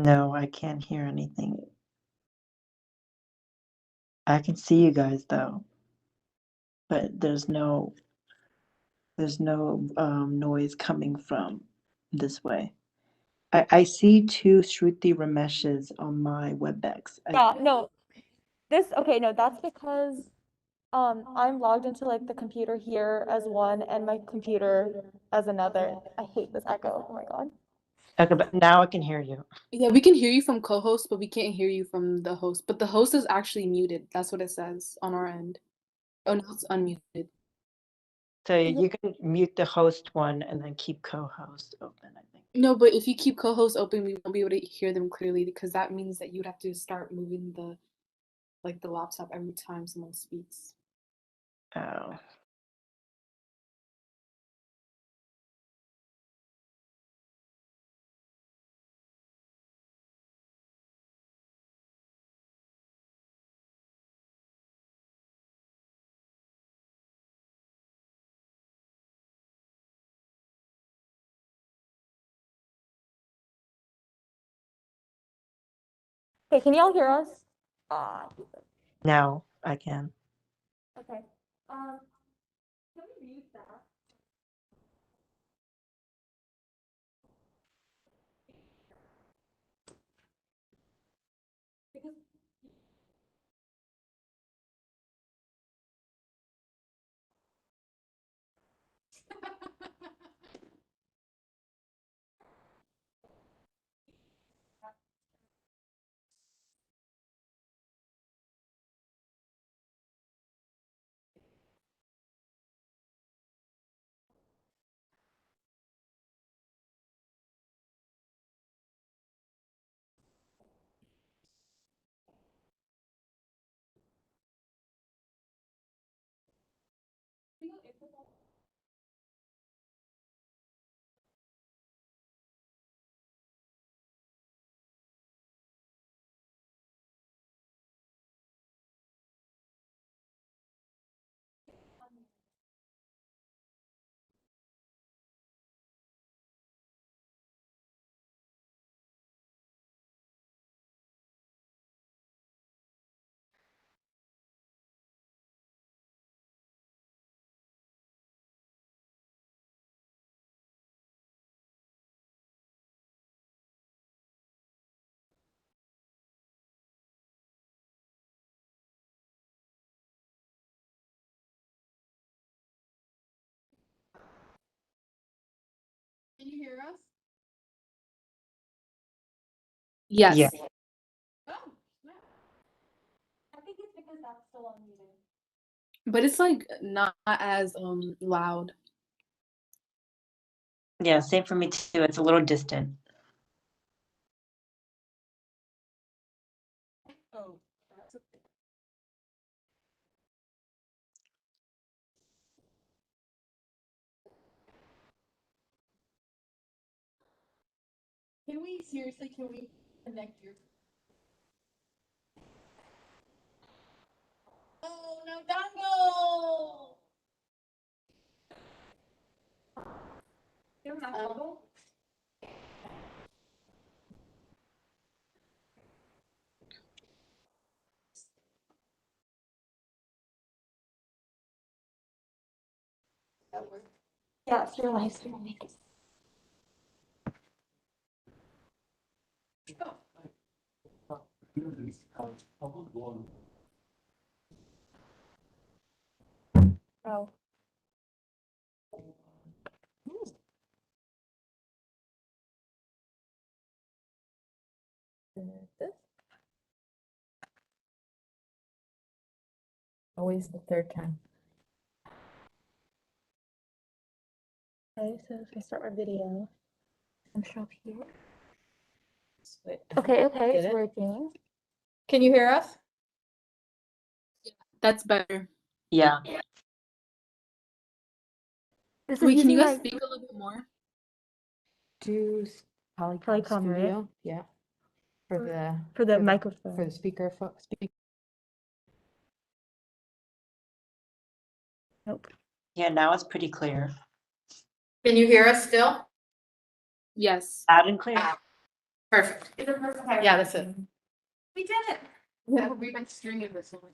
No, I can't hear anything. I can see you guys though, but there's no noise coming from this way. I see two Shruti Rameshes on my WebEx. Yeah, no. No, that's because I'm logged into like the computer here as one and my computer as another. I hate this echo. Oh my God. Okay, but now I can hear you. Yeah, we can hear you from co-host, but we can't hear you from the host. But the host is actually muted. That's what it says on our end. Oh, no, it's unmuted. So you can mute the host one and then keep co-host open, I think. No, but if you keep co-host open, we won't be able to hear them clearly because that means that you'd have to start moving the laptop every time someone speaks. Oh. Okay, can y'all hear us? Now I can. Okay. Can we mute that? Because Can you hear us? Yes. Yeah. I think it's because that's still unmuted. But it's like not as loud. Yeah, same for me too. It's a little distant. Oh, that's okay. Can we connect your? Oh no, dongle! You don't have dongle? That works. Yeah, it's your live streaming. Oh. This? Always the third time. Okay, so if I start my video, I'm show up here. Okay, it's working. Can you hear us? That's better. Yeah. Wait, can you guys speak a little bit more? Do Polycom Studio, right? yeah, For the microphone. for the speaker. Nope. Yeah, now it's pretty clear. Can you hear us still? Yes. Loud and clear. Perfect. Is it perfect? Okay. Yeah, that's it. We did it. Yeah, we've been stringing this one.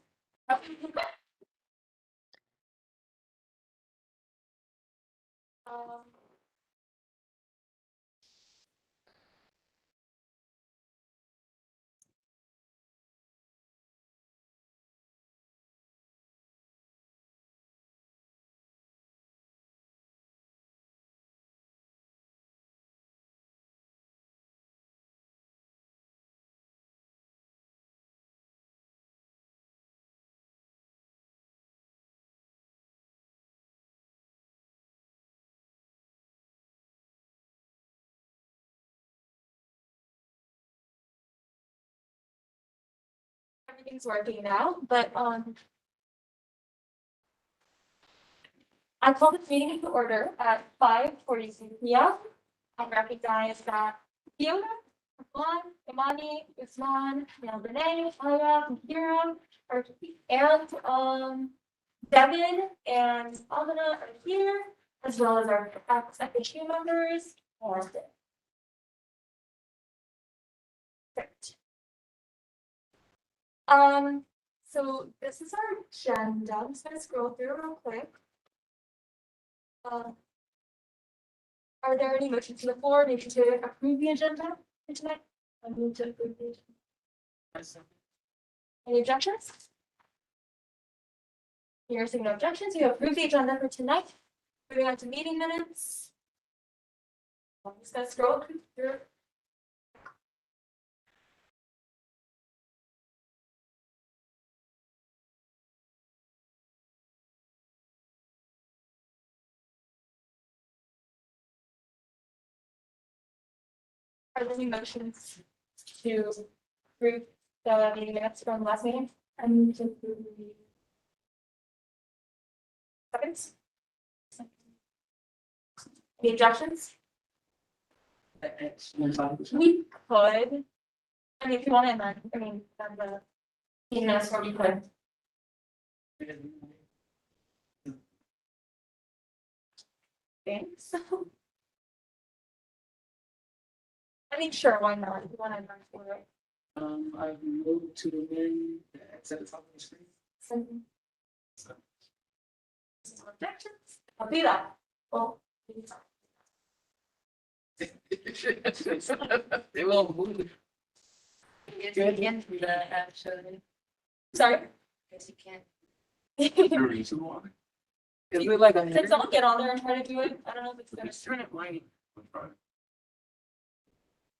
Um, everything's working now, but I call this meeting to order at 5:42 p.m. I recognize that Fiona, Juan, Imani, Usman, Renee, Aya, Kira, and Devin and Amina are here, as well as our FAQ members. And Great. So this is our agenda. I'm just gonna scroll through real quick. Are there any motions to the floor, maybe to approve the agenda for tonight? I move to approve the agenda. Any objections? Hearing no objections, you approve the agenda for tonight. Moving on to meeting minutes. I'm just gonna scroll through. Are there any motions to approve the meeting minutes from last meeting? I move to approve the meeting. Seconds? Any objections? We could. I mean, if you want to amend, I mean, then the meeting minutes where we could. Thanks. I mean, sure, why not? If you want to amend for it. I moved to amend the at the top of the screen. Some objections? I'll do that. Well. They will move. Sorry. Yes, you can. There is one. Is it like a? Since I'll get on there and try to do it, I don't know if it's gonna. Just turn it right. Let's try it.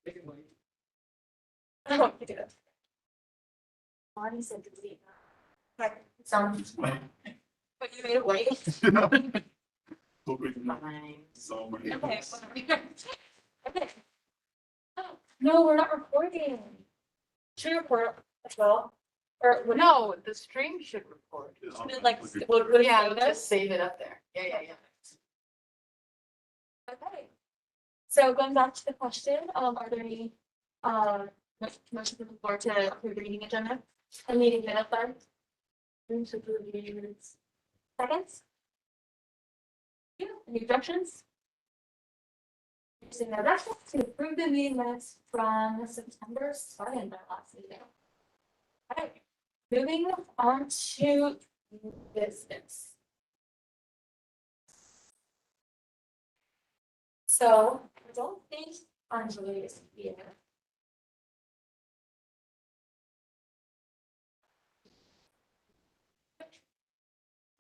Make it white. I don't want to do that. Bonnie said to delete that. Okay, it's on, It's fine. but you made it white. Hoping so many. Okay, whatever. Okay. No, we're not recording. Should we record as well? Or would it- No, the stream should record. would it, like, would it Yeah, say this? just save it up there. Yeah. Okay. So going back to the question, are there any, motions to the floor to approve the meeting agenda? And meeting minutes, sorry? Seconds? Yeah, any objections? Seeing no objections, to approve the meeting minutes from September, sorry, in my last meeting. Alright, moving on to business. So I don't think Anjali is here.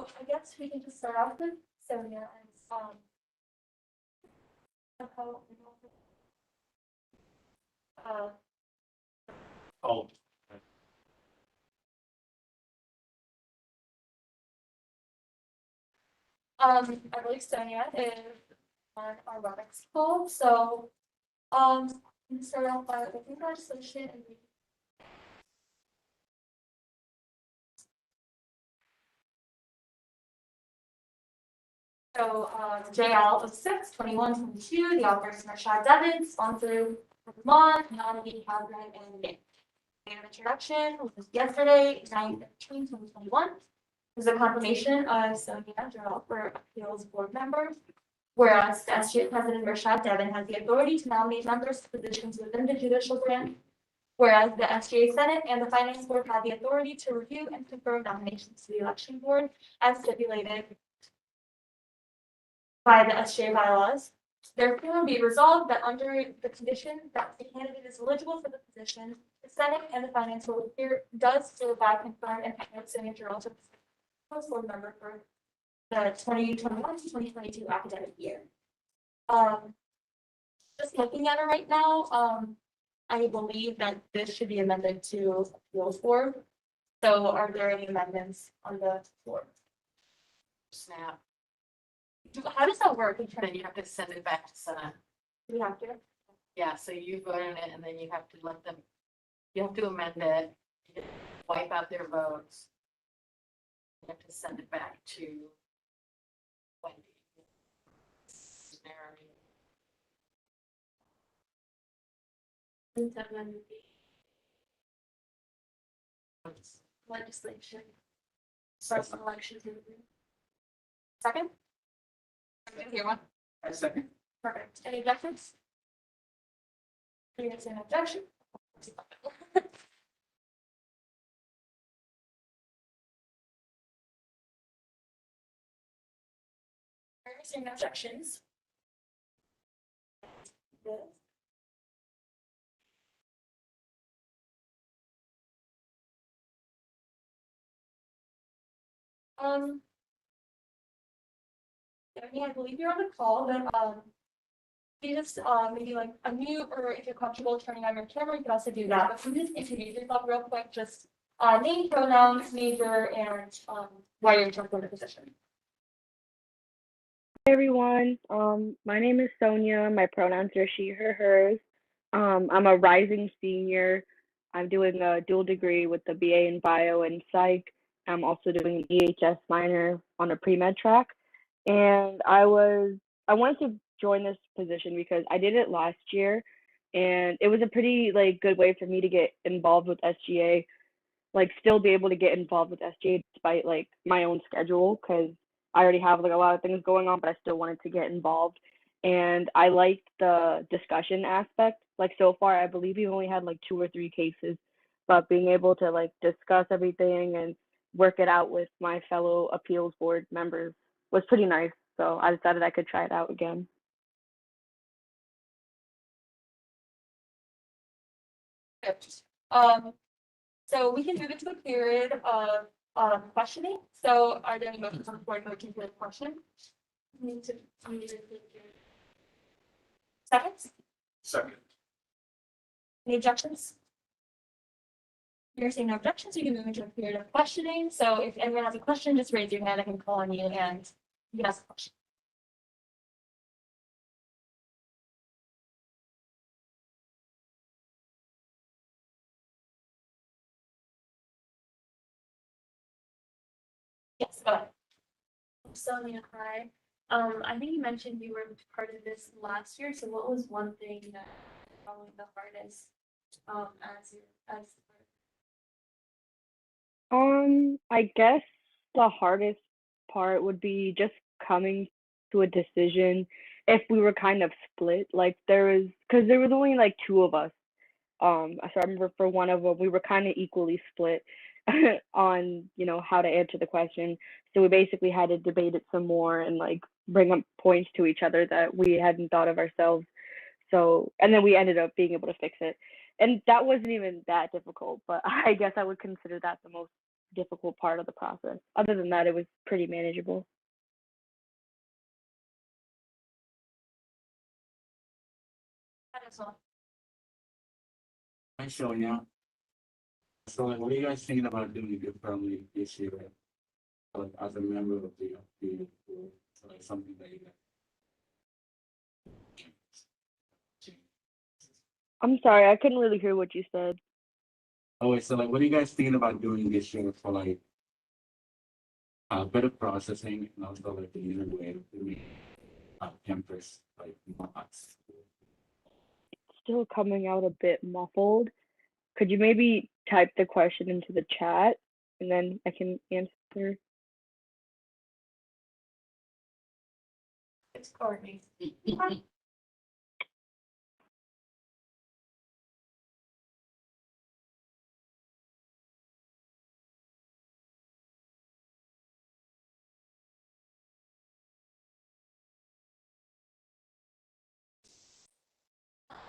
I guess we can just start off with Sonia and Oh, I believe Sonia is on our robotics call, so we can start off by the congratulations and so, JL of 6, 21, 22, the authors are Rashad Devin, sponsor Vermont, Melanie, Catherine, and Nick. Date of introduction was yesterday, 9/13/2021. There's a confirmation of Sonia Jarrell for appeals board member. Whereas the SGA President Rashad Devon has the authority to nominate members to positions within the judicial branch. Whereas the SGA Senate and the Finance Board have the authority to review and confirm nominations to the Election Board as stipulated by the SGA bylaws. Therefore, be resolved that under the condition that the candidate is eligible for the position, the Senate and the Finance Board does hereby confirm and commit signature also post board member for the 2021 to 2022 academic year. Just looking at it right now, I believe that this should be amended to appeals board. So are there any amendments on the floor? Snap, How does that work? then you have to send it back to Senate. We have to. Yeah, so you vote on it and then you have to let them, you have to amend it, you have to wipe out their votes. You have to send it back to Wendy. Mary. Legislation. First election. Second? Here one. I second. Perfect. Any objections? Here's an objection. Hearing no objections. Stephanie, I believe you're on the call, but you just maybe like unmute, or if you're comfortable turning on your camera, you can also do that. But can you just introduce yourself real quick, just name, pronouns, major, and why you're interested in the position. Hey everyone, my name is Sonia. My pronouns are she, her, hers. I'm a rising senior. I'm doing a dual degree with the BA in Bio and Psych. I'm also doing an EHS minor on a pre-med track. And I wanted to join this position because I did it last year, and it was a pretty good way for me to get involved with SGA, still be able to get involved with SGA despite my own schedule, because I already have a lot of things going on, but I still wanted to get involved. And I liked the discussion aspect. So far, I believe we only had 2 or 3 cases, but being able to discuss everything and work it out with my fellow appeals board members was pretty nice. So I decided I could try it out again. So we can move into a period of questioning. So are there any motions on the floor to move into the question? Seconds? Second. Any objections? You're seeing no objections, you can move into a period of questioning. So if anyone has a question, just raise your hand. I can call on you and you can ask a question. Yes, go ahead. Sonia, hi. I think you mentioned you were part of this last year. So what was one thing that probably the hardest as I guess the hardest part would be just coming to a decision if we were kind of split. Because there was only 2 of us. So I remember for one of them, we were kind of equally split on, how to answer the question. So we basically had to debate it some more and bring up points to each other that we hadn't thought of ourselves. So, and then we ended up being able to fix it. And that wasn't even that difficult, but I guess I would consider that the most difficult part of the process. Other than that, it was pretty manageable. Hi, Sonia. So what are you guys thinking about doing differently this year? As a member of the board, something that you I'm sorry, I couldn't really hear what you said. Oh, so what are you guys thinking about doing this year for better processing and also the easier way of doing campus mods? Still coming out a bit muffled. Could you maybe type the question into the chat and then I can answer? It's Courtney.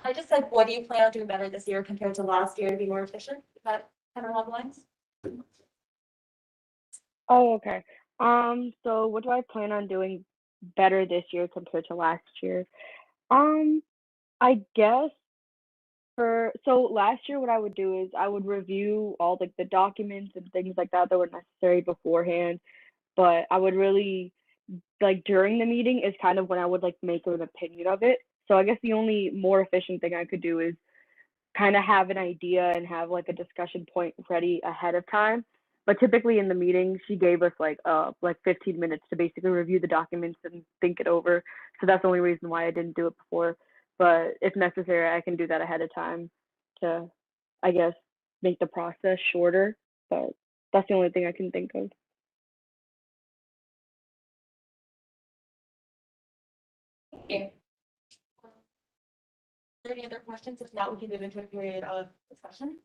I just said, what do you plan on doing better this year compared to last year to be more efficient? Is that kind of along the lines? Oh, okay. So what do I plan on doing better this year compared to last year? Um, I guess so last year what I would do is I would review all like the documents and things like that that were necessary beforehand, but I would really like during the meeting is kind of when I would like make an opinion of it. So I guess the only more efficient thing I could do is kind of have an idea and have like a discussion point ready ahead of time. But typically in the meeting, she gave us like 15 minutes to basically review the documents and think it over. So that's the only reason why I didn't do it before. But if necessary, I can do that ahead of time to, I guess, make the process shorter. But that's the only thing I can think of. Thank you. Are there any other questions? If not, we can move into a period of discussion.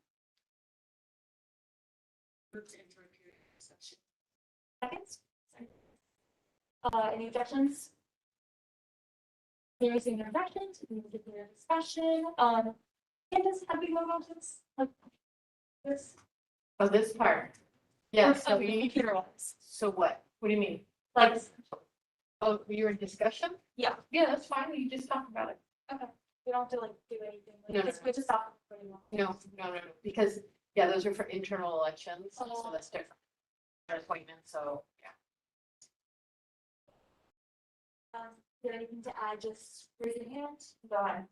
Seconds? Any objections? There is any objections, we can get into discussion. Candace, have we moved on to this? Like this? Oh, this part. Yeah, Or so something you, computer wise? so what? What do you mean? Like, Oh, you're in discussion? yeah, Yeah, that's fine. You just talk about it. okay. We don't have to like do anything. No, no, We just stop. No, because, yeah, those are for internal elections, so Oh. that's different. Appointments, so, yeah. Do anything to add? Just raise your hand. Go ahead.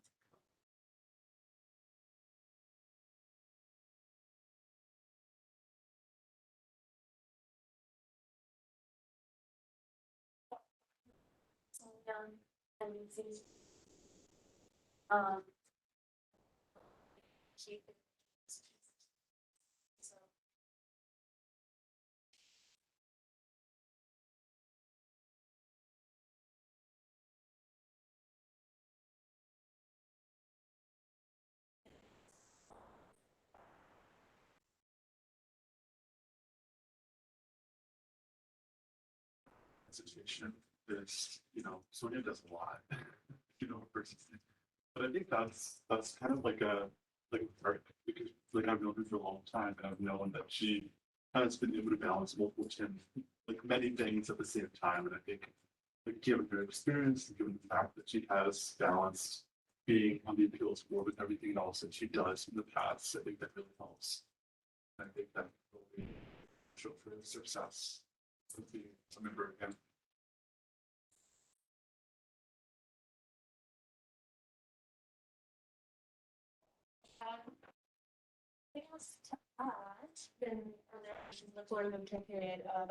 Tendencies. Keep it. So. Situation is, Sonia does a lot, versus, but I think that's kind of like right, because like I've known her for a long time and I've known that she has been able to balance many things at the same time. And I think like given her experience and given the fact that she has balanced being on the appeals board with everything else that she does in the past, I think that really helps. I think that will be show for success of being a member again. Anything else to add? Then are there questions on the floor of the period of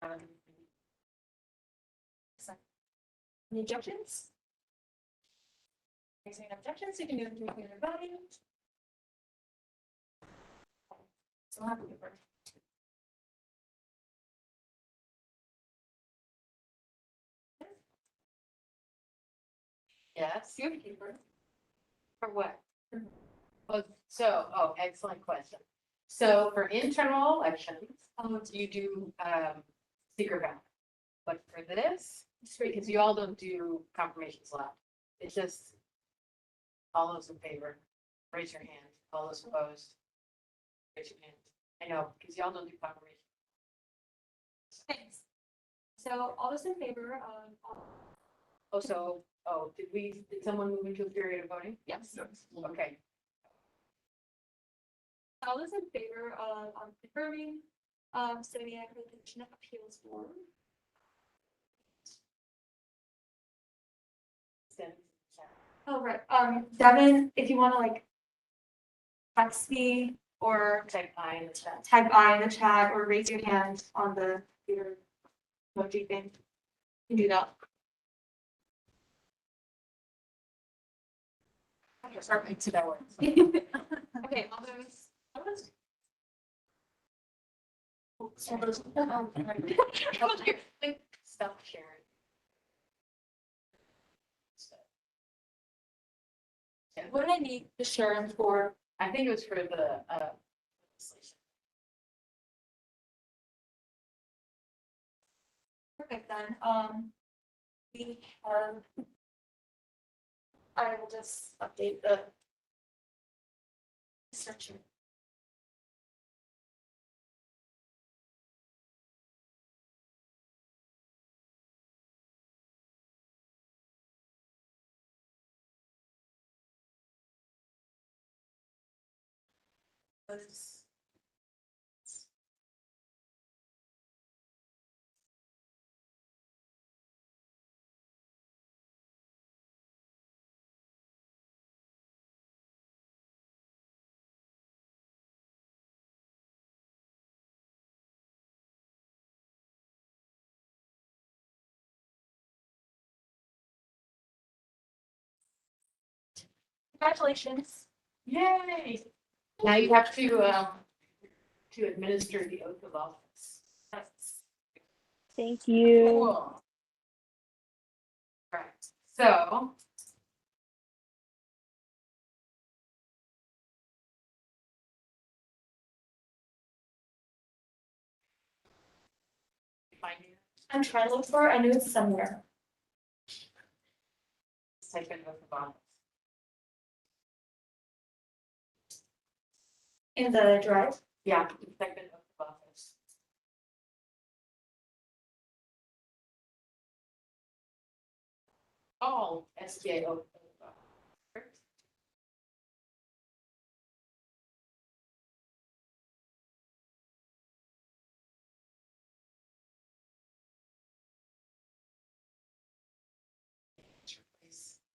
voting? Any objections? Raising objections, you can do it through period of voting. So happy to work. Yes, You have a keeper. for what? Excellent question. So for internal elections, you do, secret ballot. But for this, because you all don't do confirmations left, it's just all those in favor, raise your hand. All those opposed, raise your hand. I know, because y'all don't do confirmation. Thanks. So all those in favor of. Did someone move into a period of voting? Yes. Okay, All those in favor of confirming, Sonia for the Commission of Appeals Board. Oh, right, Devin, if you wanna like text me or type I in the chat. type I in the chat or raise your hand on the computer emoji thing, you can do that. Perfect, so that works. Okay, all those. stuff sharing. So, yeah, What do I need to share them for? I think it was for the legislation. Perfect then, we have. I will just update the. Searching. Congratulations. Yay! Now you have to administer the oath of office. That's Thank you. Cool. Right, so. Find it. I'm trying to look for it. I knew it's somewhere. Just type in oath of office. In the drive. Yeah, type in oath of office. All SBA oath of office.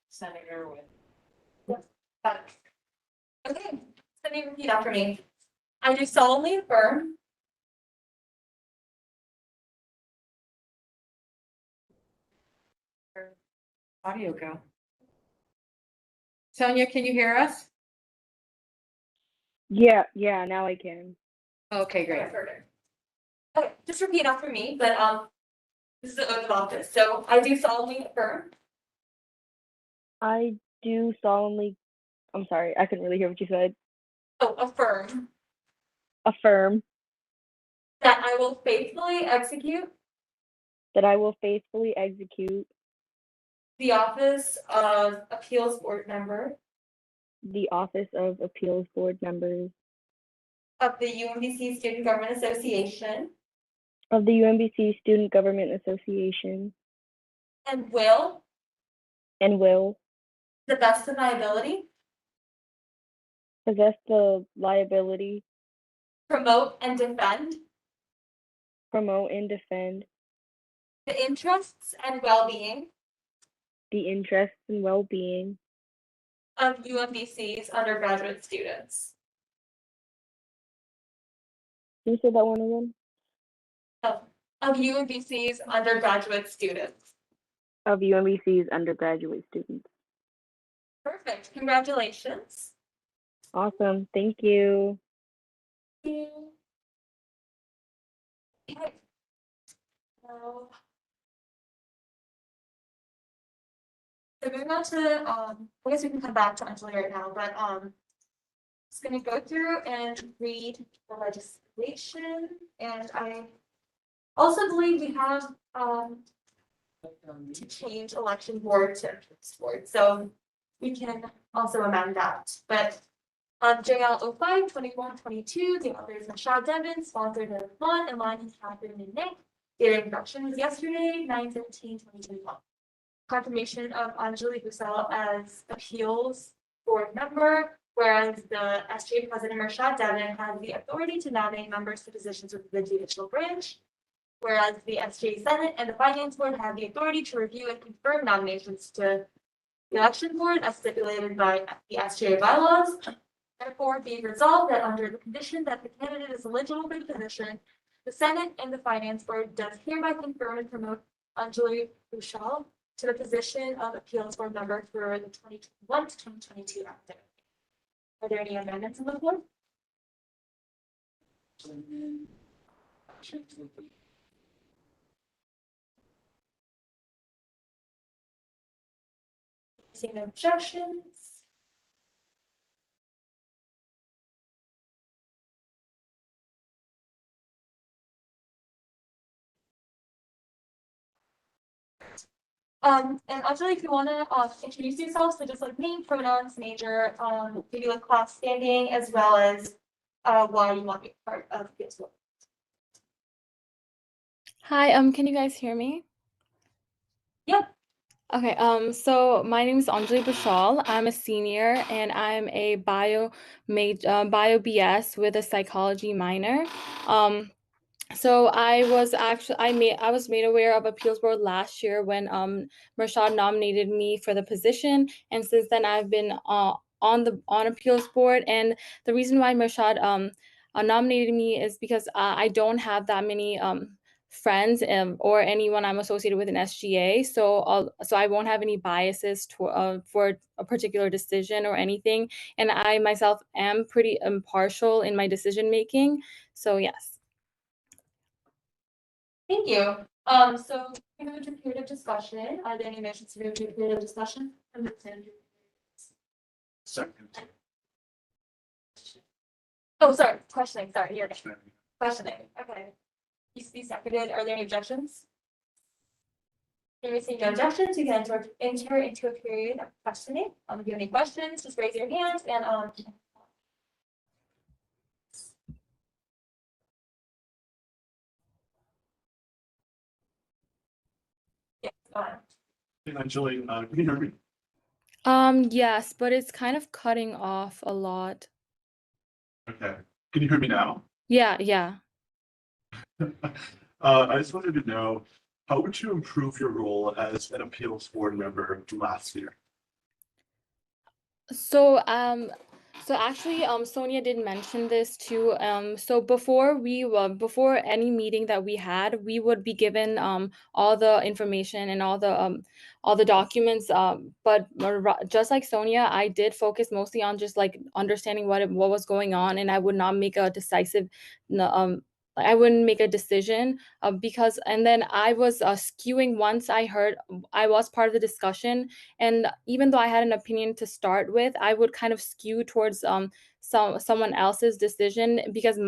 Senator with. Got it. Okay, Cindy, repeat after me. I do solemnly affirm Audio go. Sonia, can you hear us? Yeah, now I can. Okay, great. I've heard it. Okay, just repeat after me, but this is the oath of office. So I do solemnly affirm I do solemnly, I'm sorry, I couldn't really hear what you said. affirm Affirm that I will faithfully execute that I will faithfully execute the office of appeals board member the office of appeals board members of the UMBC Student Government Association of the UMBC Student Government Association and will, and will to the best of my ability, possess the liability, promote and defend promote and defend the interests and well-being the interests and well-being of UMBC's undergraduate students. Can you say that one again? Of UMBC's undergraduate students. Of UMBC's undergraduate students. Perfect. Congratulations. Awesome. Thank you. Okay. So moving on to I guess we can come back to Anjali right now, but just gonna go through and read the legislation, and I also believe we have to change election board to appeals board, so we can also amend that. But JL 05-21-22, the author is Michelle Devon, sponsored by Vaughn, and Lonnie, Catherine, and Nick. Their introduction was yesterday, 9/13/2021. Confirmation of Anjali Hussain as appeals board member, whereas the SJ president Rashad Devon has the authority to nominate members to positions within the judicial branch. Whereas the SJ Senate and the Finance Board have the authority to review and confirm nominations to the election board as stipulated by the SJ bylaws. Therefore, being resolved that under the condition that the candidate is eligible for the position, the Senate and the Finance Board does hereby confirm and promote Anjali Hussain to the position of appeals board member for the 2021 to 2022 academic year. Are there any amendments on the floor? seeing no objections. And actually, if you want to introduce yourself, so just like name, pronouns, major, maybe like class standing, as well as why you want to be part of this work. Hi, can you guys hear me? Yep. Okay, so my name is Anjali Bashal. I'm a senior and I'm a bio BS with a psychology minor. So I was made aware of appeals board last year when Rashad nominated me for the position, and since then I've been on appeals board. And the reason why Rashad nominated me is because I don't have that many friends or anyone I'm associated with in SGA, so I won't have any biases for a particular decision or anything, and I myself am pretty impartial in my decision making. So yes. Thank you. So we move to period of discussion. Are there any motions to move to period of discussion? Second. Oh, sorry, questioning, sorry, you're questioning, okay. You seconded, are there any objections? There is no objections, you can enter into a period of questioning. If you have any questions, just raise your hand and yeah, go ahead. Hey, Anjali, can you hear me? Yes, but it's kind of cutting off a lot. Okay. Can you hear me now? Yeah. I just wanted to know, how would you improve your role as an appeals board member last year? So actually Sonia did mention this too. So before any meeting that we had, we would be given all the information and all the documents, but just like Sonia, I did focus mostly on just like understanding what was going on, and I would not make a decisive I wouldn't make a decision because, and then I was skewing once I was part of the discussion. And even though I had an opinion to start with, I would kind of skew towards someone else's decision because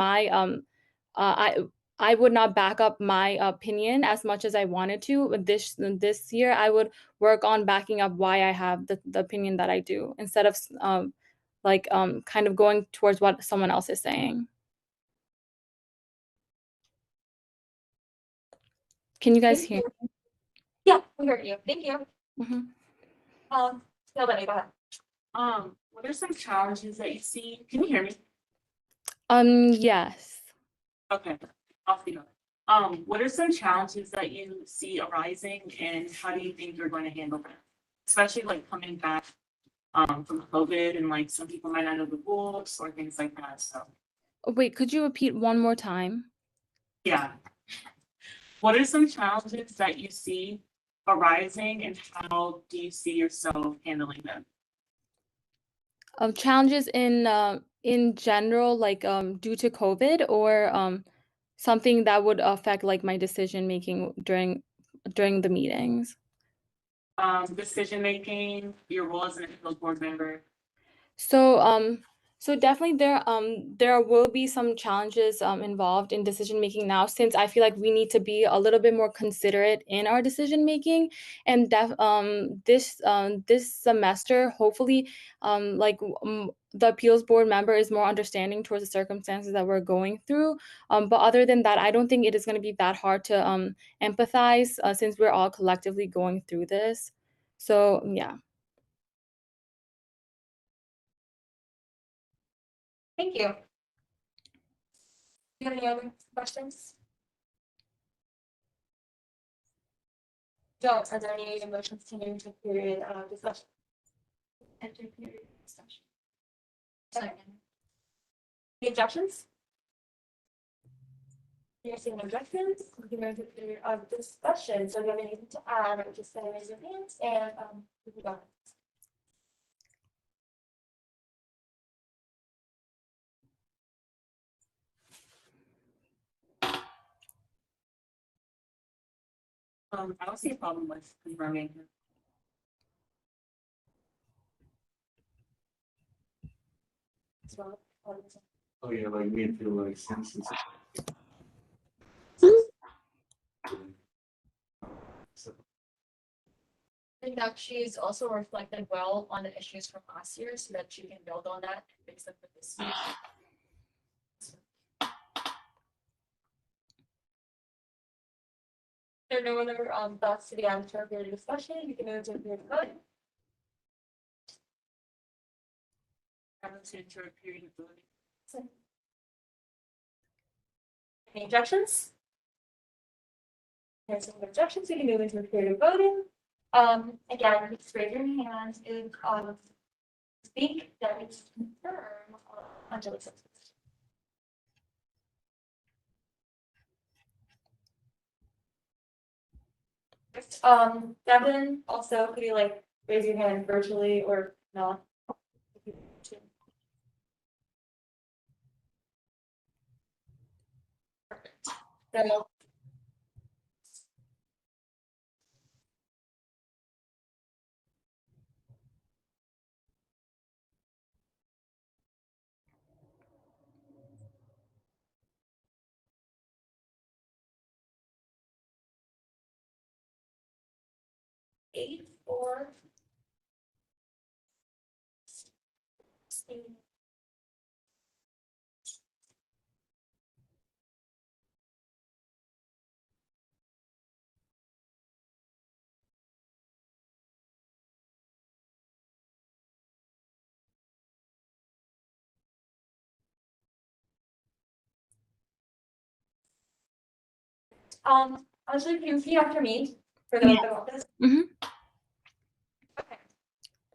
I would not back up my opinion as much as I wanted to. But this year, I would work on backing up why I have the opinion that I do, instead of kind of going towards what someone else is saying. Can you guys hear? Yeah, we heard you, thank you. Mhm. Nobody, go ahead. What are some challenges that you see? Can you hear me? Yes. Okay, I'll see. What are some challenges that you see arising, and how do you think you're going to handle them? Especially like coming back from COVID, and like some people might not know the rules or things like that. So Wait, could you repeat one more time? yeah. What are some challenges that you see arising, and how do you see yourself handling them? Challenges in general, like due to COVID, or something that would affect like my decision making during the meetings. Decision making, your role as an appeals board member. So definitely there will be some challenges involved in decision making now, since I feel like we need to be a little bit more considerate in our decision making. And this semester, hopefully, the appeals board member is more understanding towards the circumstances that we're going through. But other than that, I don't think it is going to be that hard to empathize, since we're all collectively going through this. So yeah. Thank you. Do you have any other questions? Don't, are there any motions to move to period of discussion? Enter period of discussion. Second. Any objections? You're seeing objections, we can move to period of discussion, so if you have anything to add, just say raise your hands and we can go. I don't see a problem with confirming. as well. Oh, yeah, like me feel like senses. So, I think that she's also reflected well on the issues from last year so that she can build on that and fix them for this year. There are no other thoughts to the amateur period discussion. You can move to the period vote. I would say into a period of voting. Any objections? There's no objections. We can move into a period of voting. Again, just raise your hand if speak that we confirm Angelique's substance. Devin, also, could you like raise your hand virtually or not? Perfect. So, eight, four. Actually, can you repeat after me for the oath of office? Mhm. Okay.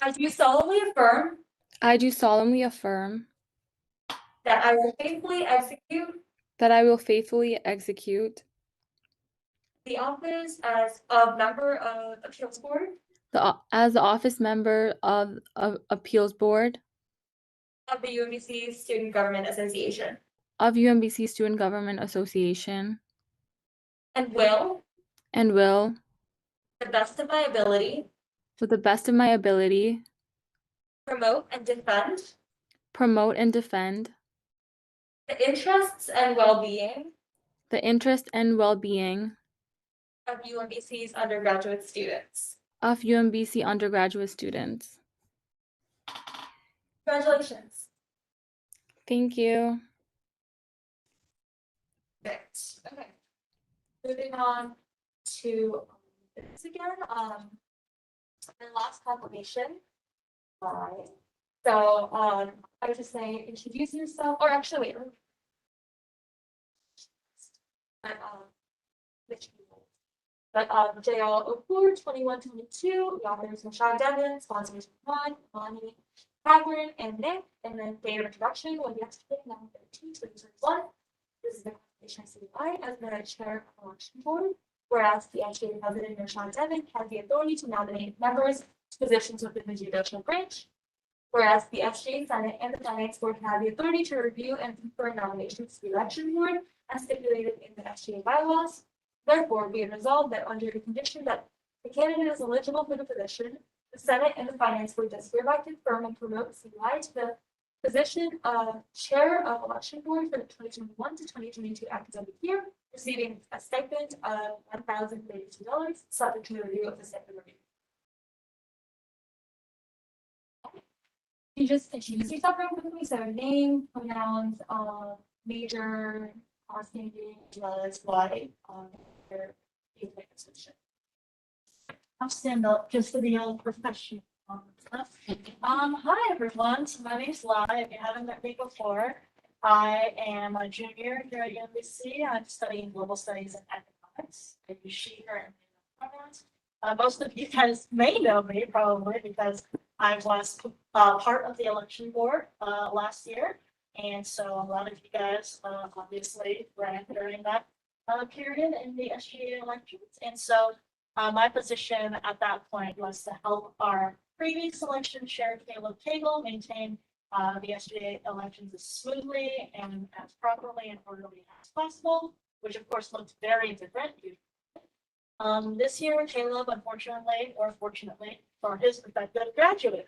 I do solemnly affirm I do solemnly affirm that I will faithfully execute that I will faithfully execute the office as a member of Appeals Board as the office member of Appeals Board of the UMBC Student Government Association of UMBC Student Government Association and will, and will, to the best of my ability, to the best of my ability, promote and defend promote and defend the interests and well-being the interest and well-being of UMBC's undergraduate students. of UMBC undergraduate students. Congratulations. Thank you. Perfect. Okay. Moving on to this again. The last confirmation. Right. So I would just say introduce yourself, or actually wait. Which people? But JL 04 2122, the authors Michelle Devon, sponsors Ron, Lonnie, Catherine, and Nick, and then date of introduction will be yesterday, 9/13/2021. This is the confirmation citywide as the chair of the election board. Whereas the SGA president, Michelle Devon, has the authority to nominate members to positions within the judicial branch. Whereas the SGA Senate and the Finance Board have the authority to review and confer nominations to the election board as stipulated in the SGA bylaws. Therefore, be it resolved that under the condition that the candidate is eligible for the position, the Senate and the Finance Board does hereby confirm and promote CY to the position of Chair of Election Board for the 2021 to 2022 academic year, receiving a stipend of $1,032, subject to the review of the stipend review. You just introduce yourself real quickly, so name, pronouns, major, standing, as well as why your position. I'll stand up just for the old professional. Hi everyone, so my name's Lai. If you haven't met me before, I am a junior here at UMBC. I'm studying global studies and economics. I use she, her, and pronouns. Most of you guys may know me probably because I was part of the election board last year. And so a lot of you guys obviously ran during that period in the SGA elections. And so my position at that point was to help our previous election chair, Caleb Cagle, maintain the SGA elections as smoothly and as properly and orderly as possible, which of course looked very different. This year, Caleb, unfortunately, or fortunately, for his perspective, graduated.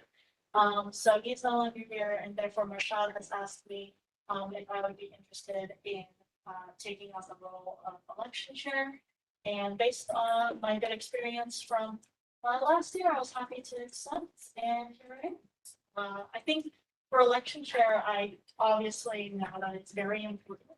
So he's no longer here, and therefore Marshad has asked me if I would be interested in taking on the role of election chair. And based on my good experience from last year, I was happy to accept, and here I am. I think for election chair, I obviously know that it's very important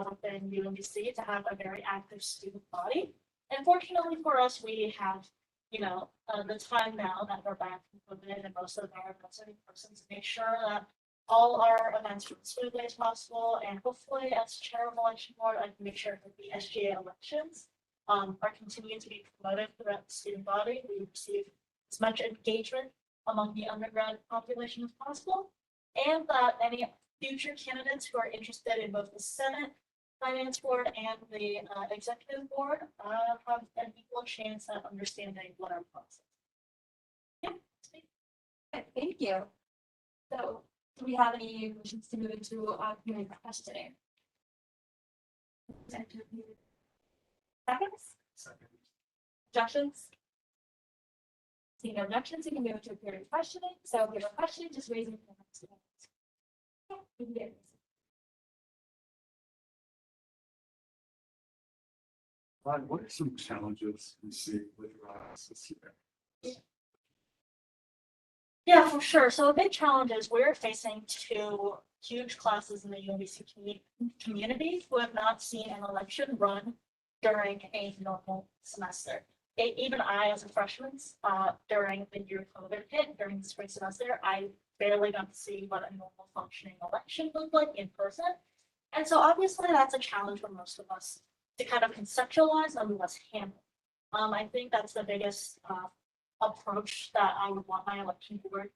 within UMBC to have a very active student body. And fortunately for us, we have, the time now that we're back from COVID and most of our events are in person to make sure that all our events run smoothly as possible. And hopefully, as chair of election board, I can make sure that the SGA elections are continuing to be promoted throughout the student body. We receive as much engagement among the undergrad population as possible, and that any future candidates who are interested in both the Senate Finance Board and the Executive Board have an equal chance at understanding what our process. Yeah. Okay, thank you. So, do we have any questions to move into community questioning? Seconds? Second. Objections? Seeing no objections, we can move into a period of questioning. So if you have a question, just raise your hand. Okay, we can get it. What are some challenges you see with RISE this year? Yeah, for sure. So a big challenge is we're facing two huge classes in the UMBC community who have not seen an election run during a normal semester. Even I, as a freshman, during the year COVID hit, during the spring semester, I barely got to see what a normal functioning election looked like in person. And so obviously that's a challenge for most of us to kind of conceptualize and let's handle. I think that's the biggest approach that I would want my election board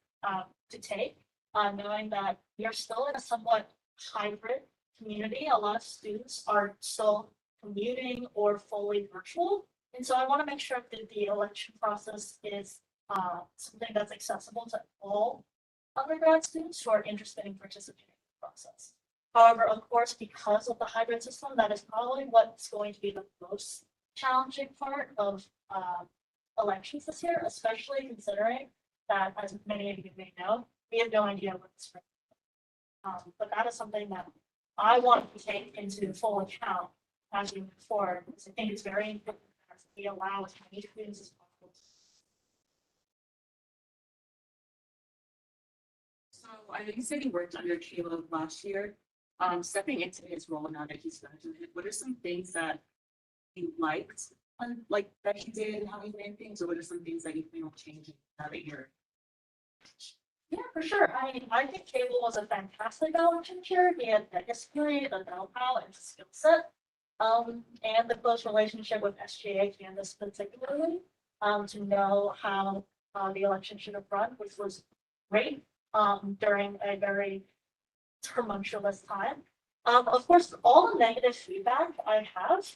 to take, knowing that we are still in a somewhat hybrid community. A lot of students are still commuting or fully virtual. And so I want to make sure that the election process is something that's accessible to all undergrad students who are interested in participating in the process. However, of course, because of the hybrid system, that is probably what's going to be the most challenging part of elections this year, especially considering that, as many of you may know, we have no idea what the spring is. But that is something that I want to take into full account as we move forward, because I think it's very important that we allow as many students as possible. So I know you said you worked under Caleb last year. Stepping into his role now that he's graduated, what are some things that you liked, like that he did, how he ran things, or what are some things that you think will change now that you're? Yeah, for sure. I mean, I think Cable was a fantastic election chair. He had the history, the know-how, and skill set, and the close relationship with SGA Candace particularly, to know how the election should have run, which was great during a very tumultuous time. Of course, all the negative feedback I have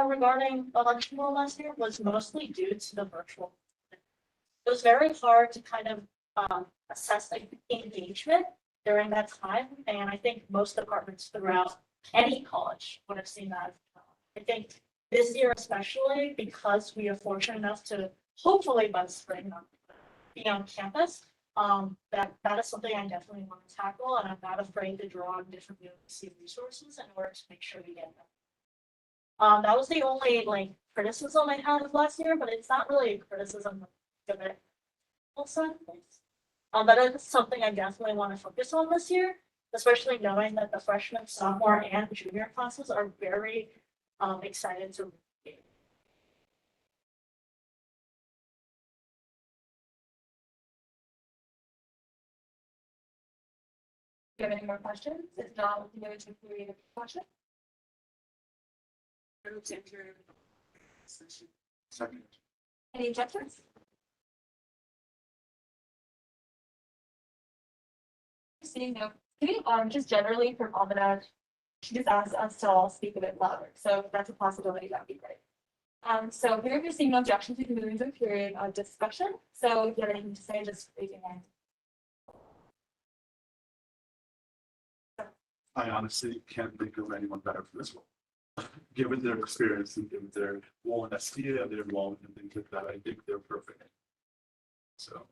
regarding election law last year was mostly due to the virtual. It was very hard to kind of assess engagement during that time, and I think most departments throughout any college would have seen that. I think this year especially, because we are fortunate enough to hopefully by the spring be on campus, that is something I definitely want to tackle, and I'm not afraid to draw on different UMBC resources in order to make sure we get them. That was the only criticism I had of last year, but it's not really a criticism of it. But it's something I definitely want to focus on this year, especially knowing that the freshman, sophomore, and junior classes are very excited to. Do you have any more questions? If not, we can go into a period of question. Second. Any objections? Seeing no, just generally from Amina, she just asked us to all speak a bit louder. So if that's a possibility, that'd be great. So here we're seeing no objections, we can move into a period of discussion. So if you have anything to say, just raise your hand. I honestly can't think of anyone better for this role. Given their experience and given their role in STA, their role and things like that, I think they're perfect. So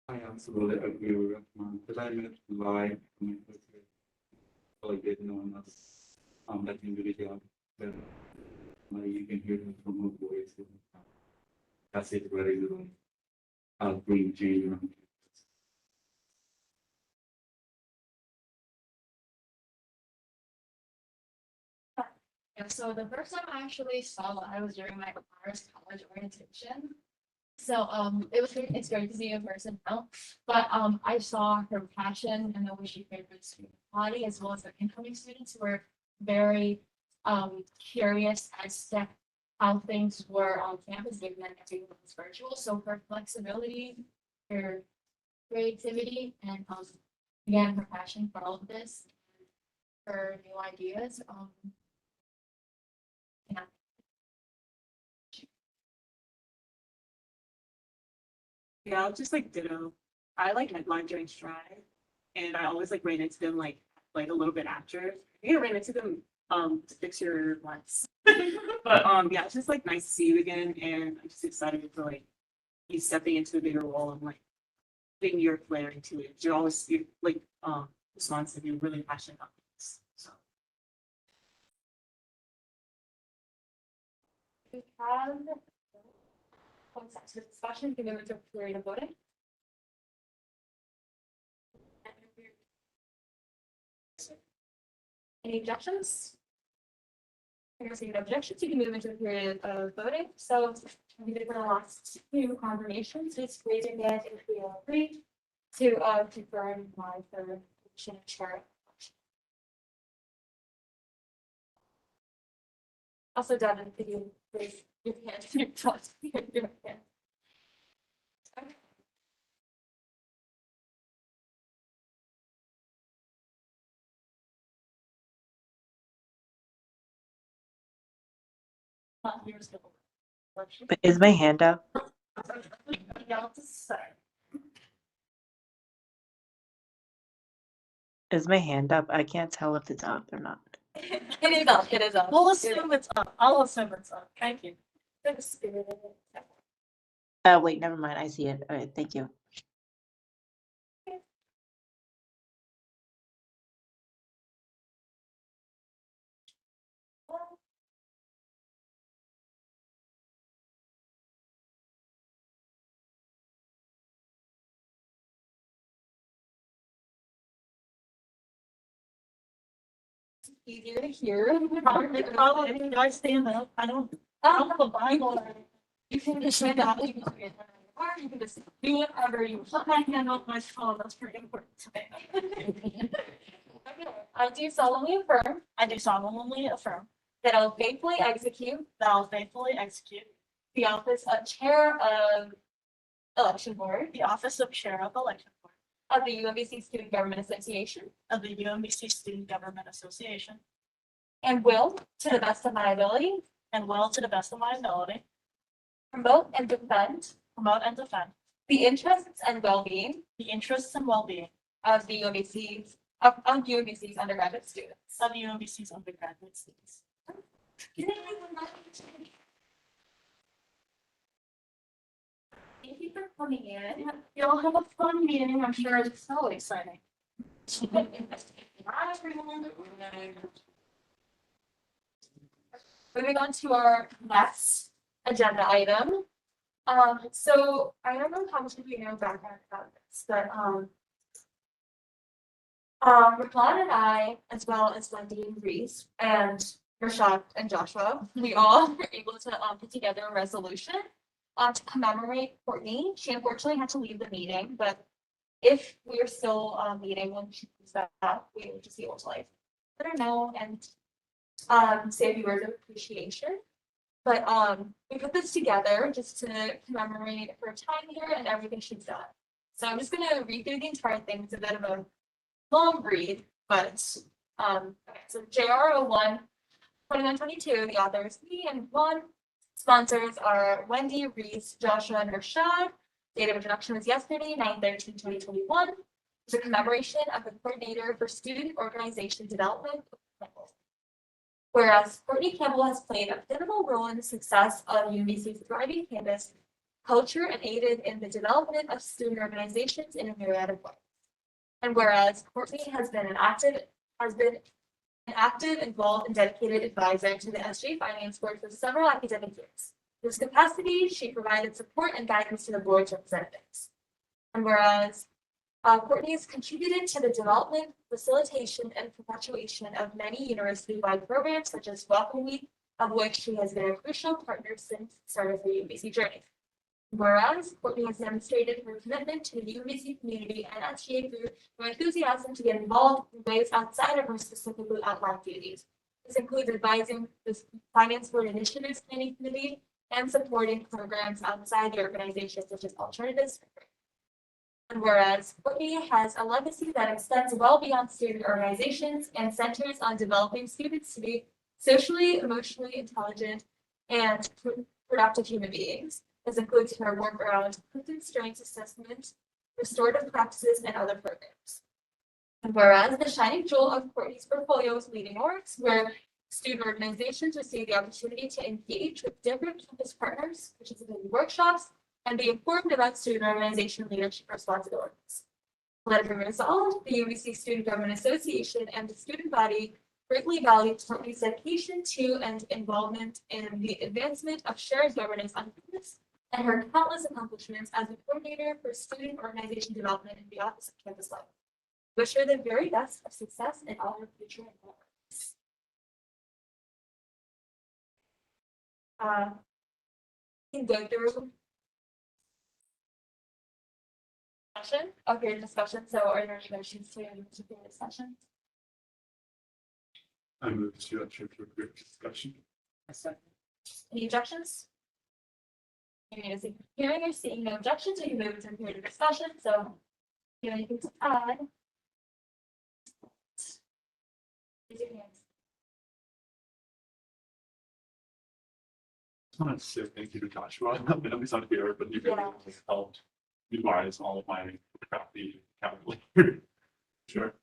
I absolutely agree with because I met live when I first year. So I did know enough that individual that you can hear them from her voice. And, that's it really good. Bring change around campus. Yeah, so the first time I actually saw I was during my first college orientation. So it's great to see you in person now. But I saw her passion and the way she cared for the student body as well as the incoming students who were very curious as to how things were on campus given that everything was virtual. So her flexibility, her creativity, and again her passion for all of this, her new ideas. Yeah. Yeah, I'll just like ditto. I like headline during stride, and I always like ran into them like a little bit after. I think I ran into them to fix your once. But yeah, it's just like nice to see you again, and I'm just excited for like you stepping into a bigger role and like putting your flair into it. You're like responsive. You're really passionate about this. So We have one second to discussion, we can move into period of voting. Any objections? I guess any objections, you can move into a period of voting. So we did for the last two confirmations, please raise your hand if we agree to confirm my third chair. Also, Devin, could you raise your hand? Your hand. Okay. Here's the. But is my hand up? Yeah, just say. Is my hand up? I can't tell if it's up or not. It is up, it is up. We'll assume it's up. I'll assume it's up. Thank you. Good spirit of it. Oh, wait, never mind. I see it. All right, thank you. Easier to hear. Probably, do I stand up? I don't have a Bible. You can just stand up, you can do it, or you can just do whatever you want. Put my hand on my phone, that's pretty important today. Okay. I do solemnly affirm I do solemnly affirm that I will faithfully execute that I'll faithfully execute the office of Chair of Election Board the office of Chair of Election Board of the UMBC Student Government Association of the UMBC Student Government Association and will, to the best of my ability, and will, to the best of my ability, promote and defend the interests and well-being the interests and well-being of the UMBC's UMBC's undergraduate students. of UMBC's undergraduate students. Thank you for coming in. You'll have a fun meeting, I'm sure it's so exciting. Moving on to our next agenda item. So I don't know how much of you know background about this, but Ron and I, as well as Wendy and Reese and Rashad and Joshua, we all were able to put together a resolution to commemorate Courtney. She unfortunately had to leave the meeting, but if we are still meeting when she comes back, we will just be able to like let her know and say a few words of appreciation. But we put this together just to commemorate her time here and everything she's done. So I'm just gonna read through the entire thing. It's a bit of a long read, but okay, so JR01 2122, the author is me and one. Sponsors are Wendy, Reese, Joshua, and Rashad. Date of introduction was yesterday, 9/13/2021. It's a commemoration of the coordinator for student organization development. Whereas Courtney Campbell has played a pivotal role in the success of UMBC's thriving campus, culture and aided in the development of student organizations in a myriad of ways. And whereas Courtney has been an active, involved, and dedicated advisor to the SJ Finance Board for several academic years. In this capacity, she provided support and guidance to the board's representatives. And whereas Courtney has contributed to the development, facilitation, and perpetuation of many university-wide programs such as Welcome Week, of which she has been a crucial partner since the start of her UBC journey. Whereas Courtney has demonstrated her commitment to the UBC community and SGA through her enthusiasm to get involved in ways outside of her specifically outlined duties. This includes advising the Finance Board Initiatives Planning Committee and supporting programs outside the organization such as Alternatives. And whereas Courtney has a legacy that extends well beyond student organizations and centers on developing students to be socially, emotionally intelligent, and productive human beings. This includes her work around Clifton Strengths Assessment, restorative practices, and other programs. And whereas the shining jewel of Courtney's portfolio is leading orgs, where student organizations receive the opportunity to engage with different campus partners, participate in workshops, and be informed about student organization leadership responsibilities. Let it be resolved, the UBC Student Government Association and the student body greatly value Courtney's dedication to and involvement in the advancement of shared governance on campus and her countless accomplishments as a coordinator for student organization development in the Office of Campus Life. Wish her the very best of success in all her future endeavors. You can go through discussion. Okay, discussion. So are there any motions to the discussion? I move to enter for quick discussion. Any objections? Hearing or seeing no objections, we can move into period of discussion. So, do you have anything to add? Raise your hands. I want to say thank you to Joshua. I mean, he's not here, but you really helped revise all of my crappy calculator. Sure.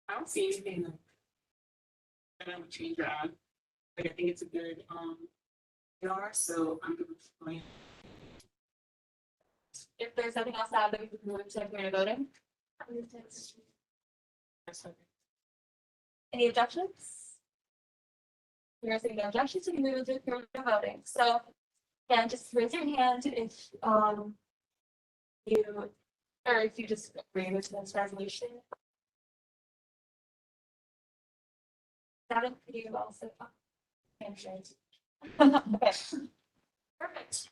I don't see anything that I would change or add. Like, I think it's a good PR, so I'm good with going. If there's nothing else to add, then we can move to period of voting. Any objections? You're seeing no objections, we can move into period of voting. So, again, just raise your hand if you just agree with this resolution. Seven, could you also? Okay. Perfect.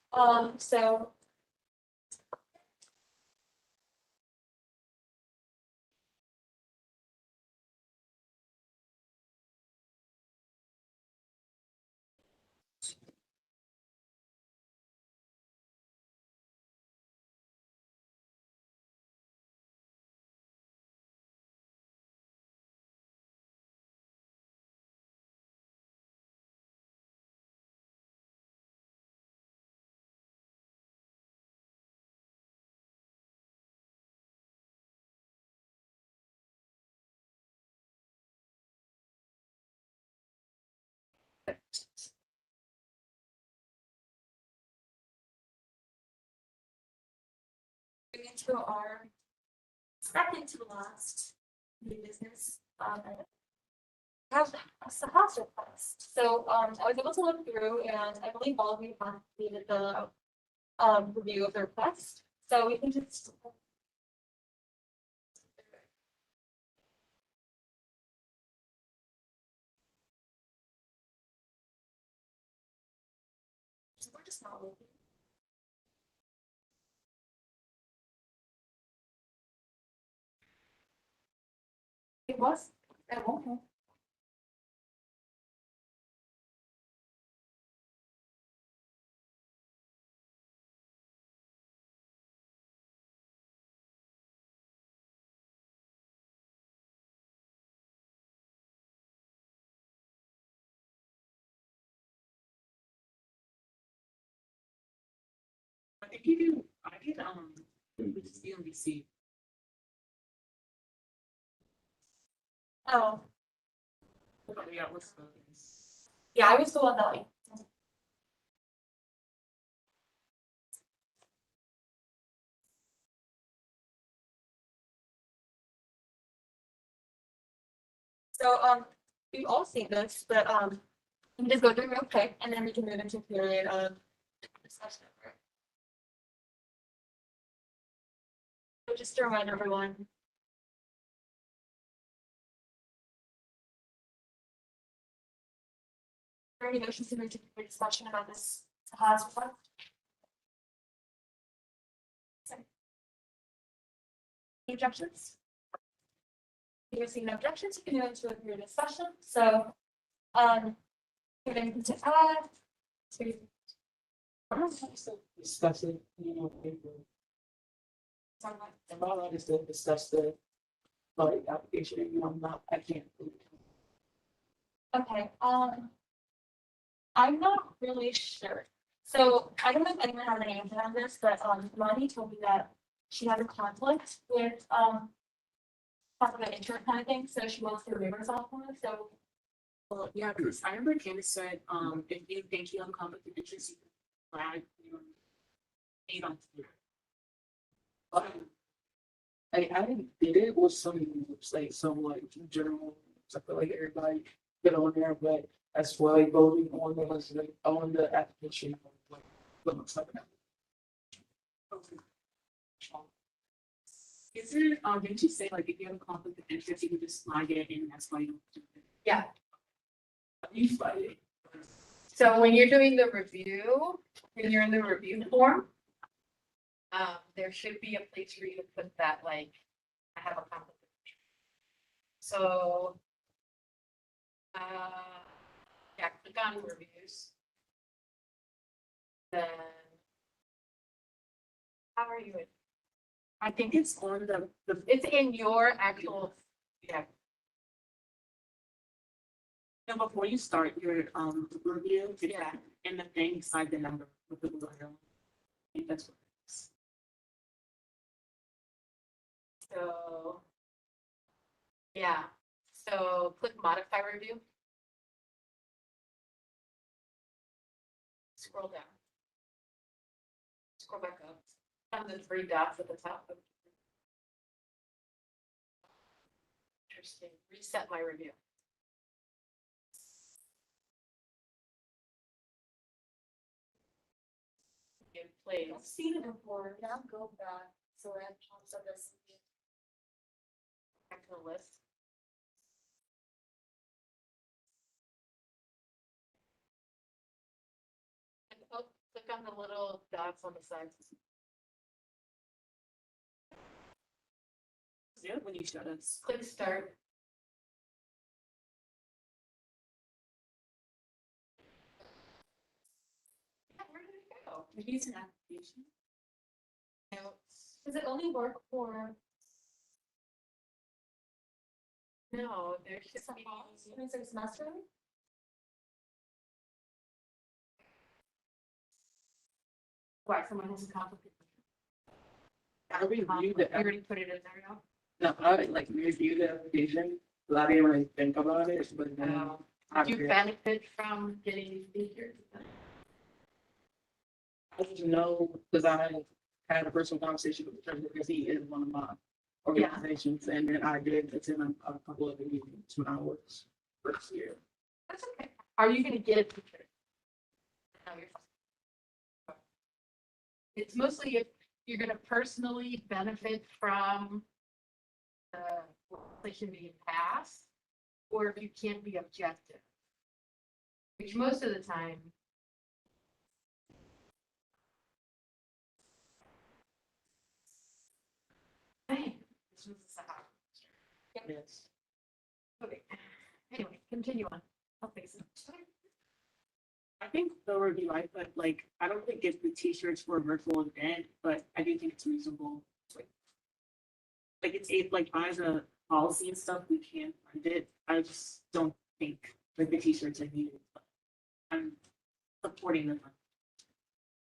So. Into our second to last new business, have a house request. So I was able to look through, and I believe all of you have completed the review of the request. So we can just. We're just not looking. It was at one point. I think you do. I did UMBC. Oh. Yeah, what's the Yeah, I was the one that like. So, we've all seen this, but, we can just go through real quick and then we can move into a period of discussion. So just to remind everyone. Are there any motions to move to a discussion about this Sahas report? Any objections? You're seeing no objections, you can move into a period of discussion, so, anything to add? To Discuss it, you know, paper. talk about? And all I just did discuss the, like, application, you know, I can't. Okay, I'm not really sure. So I don't know if anyone has any input on this, but Lonnie told me that she had a conflict with possible insurance kind of thing, so she wants to remove herself from it, so. Well, yeah, because I remember Candace said, if you think you have a conflict of interest, you can flag your name on Twitter. I did it with some, like, some, like, general, I feel like everybody get on there, but as well, like, voting on the, like, on the application, like, what looks like that. Is there, didn't you say like if you have a conflict of interest, you can just flag it and that's why you don't do it? Yeah, You fight it. so when you're doing the review, when you're in the review form, there should be a place for you to put that, like, I have a conflict of interest. So, yeah, click on reviews. Then, how are you? I think it's on the It's in your actual, yeah, no, before you start your review, it's Yeah. in the thing beside the number with the blue arrow. I think that's what it is. so. Yeah, so click modify review. Scroll down. Scroll back up. Found the three dots at the top. Interesting. Reset my review. In place. I've seen it before, now go back, so I have chance of this. Back to the list. And, oh, click on the little dots on the side. Yeah, when you shut us. Click start. Yeah, where did it go? Maybe it's an application. Does it only work for? No, there should be. Semester? Why, someone has a conflict? I reviewed You the, already put it in there now? no, I like reviewed the application, but I didn't really think about it, but then. I Do you benefit from getting these features? I just know, because I had a personal conversation with the because he is one of my organizations, and then I did attend a couple of the meetings when I was first year. That's okay. Are you gonna get a feature? No, you're fine. It's mostly if you're gonna personally benefit from the legislation being passed, or if you can't be objective. Which most of the time. Hey, this was a Sahara. Yes. Okay, anyway, continue on. I'll fix it. I think the review, like, I don't think it's the t-shirts for a virtual event, but I do think it's reasonable. Like it's like as a policy and stuff, we can find it. I just don't think like the t-shirts are needed. But I'm supporting them.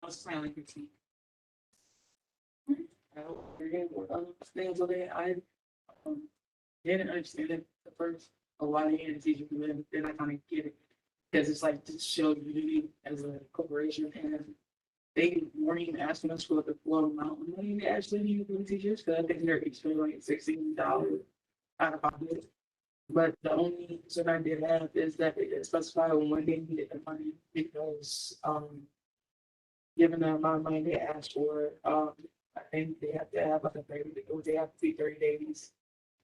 That's my only critique. Things that I didn't understand it at first. A lot of teachers, then I kind of get it. Because it's like to show unity as a corporation, and they weren't even asking us for the full amount of money they actually need for the teachers, because I think they're each paying like $16 out of pocket. But the only concern I did have is that they didn't specify when they needed the money, because given the amount of money they asked for, I think they have to have like a 30, or they have to be 30 days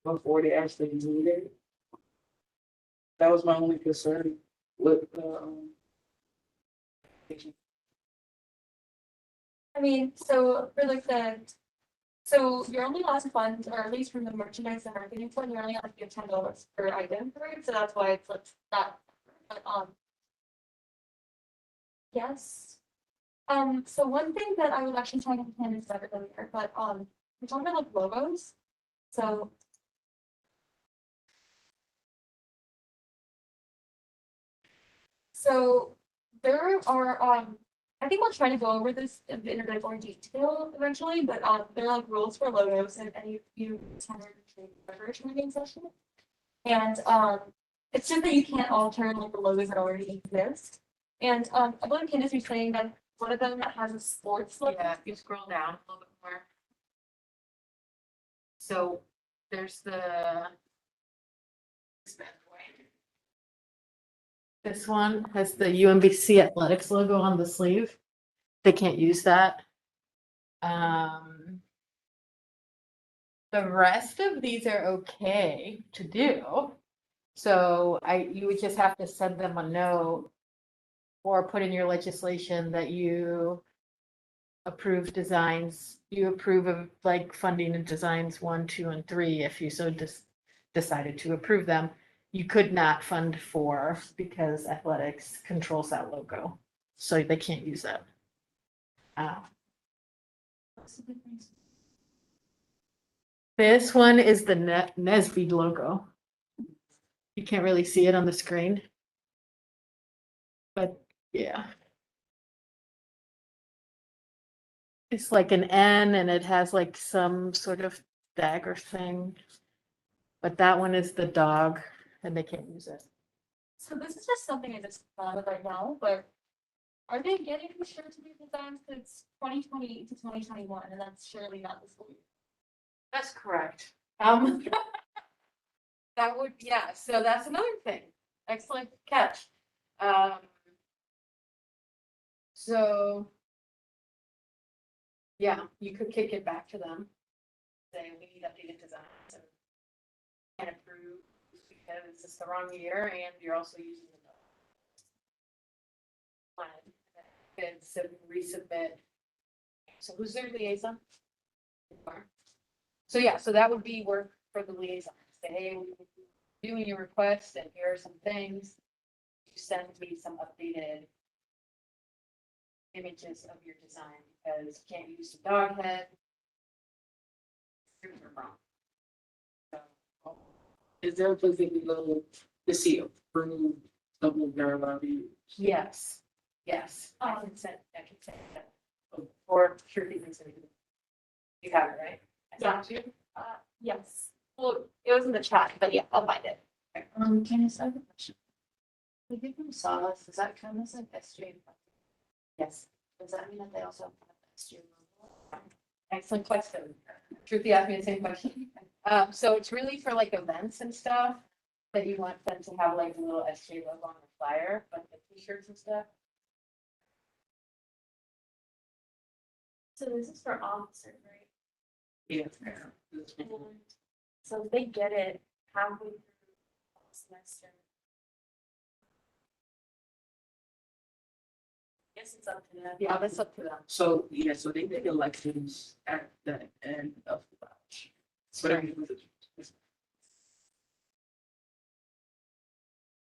before they actually need it. That was my only concern with I mean, so for like so your only last fund, or at least from the merchandise and marketing fund, you're only allowed to give $10 per item for it, so that's why it's like that. But yes. So one thing that I was actually trying to plan is better earlier, but we're talking about like logos. So there are I think we'll try to go over this a bit in a bit more detail eventually, but there are like rules for logos and any of you attended the training session. And it's just that you can't alter like the logos that already exist. And I believe Candace was saying that one of them has a sports logo. Yeah, if you scroll down a little bit more. So there's this one has the UMBC athletics logo on the sleeve. They can't use that. The rest of these are okay to do. So you would just have to send them a note or put in your legislation that you approve designs, you approve of like funding and designs 1, 2, and 3 if you so decided to approve them. You could not fund 4 because athletics controls that logo. So they can't use that. This one is the Nesby logo. You can't really see it on the screen. But yeah. It's like an N and it has like some sort of dagger thing. But that one is the dog and they can't use it. So this is just something I just thought of right now, but are they getting insurance to be designs? Because it's 2020 to 2021, and that's surely not the school year. That's correct. That would, yeah, so that's another thing. Excellent catch. So yeah, you could kick it back to them. Say we need updated designs and can't approve because it's the wrong year and you're also using the plan. And so resubmit. So who's their liaison? So yeah, so that would be work for the liaison. Say, hey, we're doing your request and here are some things. You send me some updated images of your design because you can't use the dog head. is there a place that we go to see approved stuff that they're allowed to use? Yes, yes. I can say that. Or sure you can say it. You have it, right? I sent it to you? Yes. Well, it was in the chat, but yeah, I'll find it. Candace, I have a question. If you can solace, does that count as an SJ? Yes. Does that mean that they also have SJ logo? Excellent question. Truth, you asked me the same question. So it's really for like events and stuff that you want them to have like a little SJ logo on the flyer, like the t-shirts and stuff. So this is for officers, right? Yeah. And so if they get it halfway through the semester. I guess it's up to them. Yeah, that's up to them. So, yeah, so they did elections at the end of the batch.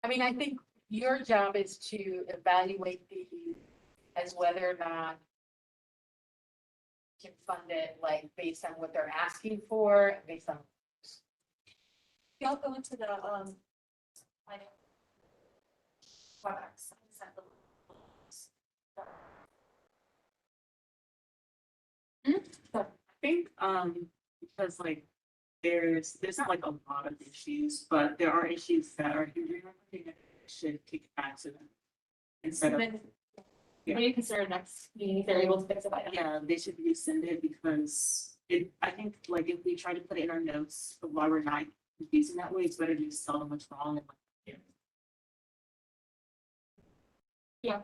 I mean, I think your job is to evaluate these as whether or not you can fund it, like based on what they're asking for, based on. Y'all go into the products. I think, because like, there's not like a lot of issues, but there are issues that are hindering should take action instead of. When Yeah. you consider next meeting, if they're able to fix it by then. Yeah, they should rescind it because I think like if we try to put it in our notes of why we're not using that way, it's better to just tell them what's wrong and like. Yeah.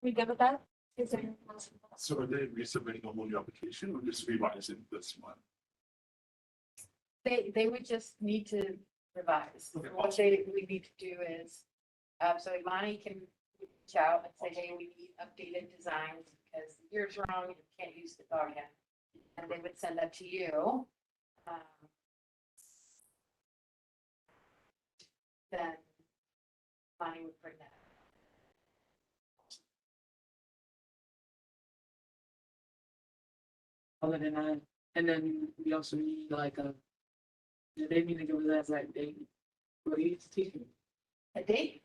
We good with that? Is there anything else? So are they resubmitting a whole new application or just revising this one? They would just need to revise. Okay. What we need to do is, so Imani can reach out and say, hey, we need updated designs because yours wrong, you can't use the login. And they would send that to you. Then Imani would bring that. Other than that, and then we also need like they need to give us that date. For each teacher. A date?